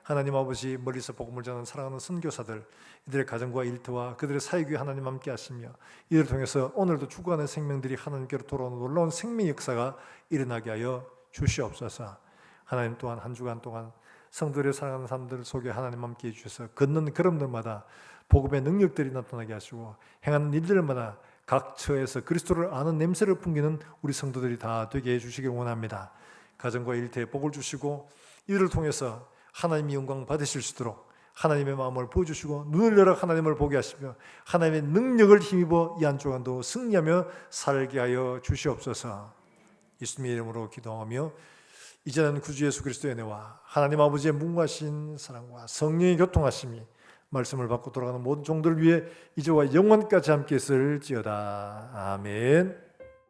하나님 아버지 멀리서 복음을 전하는 사랑하는 선교사들 이들의 가정과 일터와 그들의 사역에 하나님 함께 하시며 이들을 통해서 오늘도 죽어가는 생명들이 하나님께로 돌아오는 놀라운 생명 역사가 일어나게 하여 주시옵소서. 하나님 또한 한 주간 동안 성도들의 사랑하는 사람들 속에 하나님 함께 해주셔서 걷는 걸음들마다 복음의 능력들이 나타나게 하시고 행하는 일들마다 각 처에서 그리스도를 아는 냄새를 풍기는 우리 성도들이 다 되게 해주시길 원합니다. 가정과 일터에 복을 주시고 이들을 통해서 하나님의 영광 받으실 수 있도록 하나님의 마음을 보여주시고 눈을 열어 하나님을 보게 하시며 하나님의 능력을 힘입어 이 한 주간도 승리하며 살게 하여 주시옵소서. 예수님의 이름으로 기도하며 이제는 구주 예수 그리스도의 은혜와 하나님 아버지의 무궁하신 사랑과 성령의 교통하심이 말씀을 받고 돌아가는 모든 종들을 위해 이제와 영원까지 함께 있을지어다. 아멘.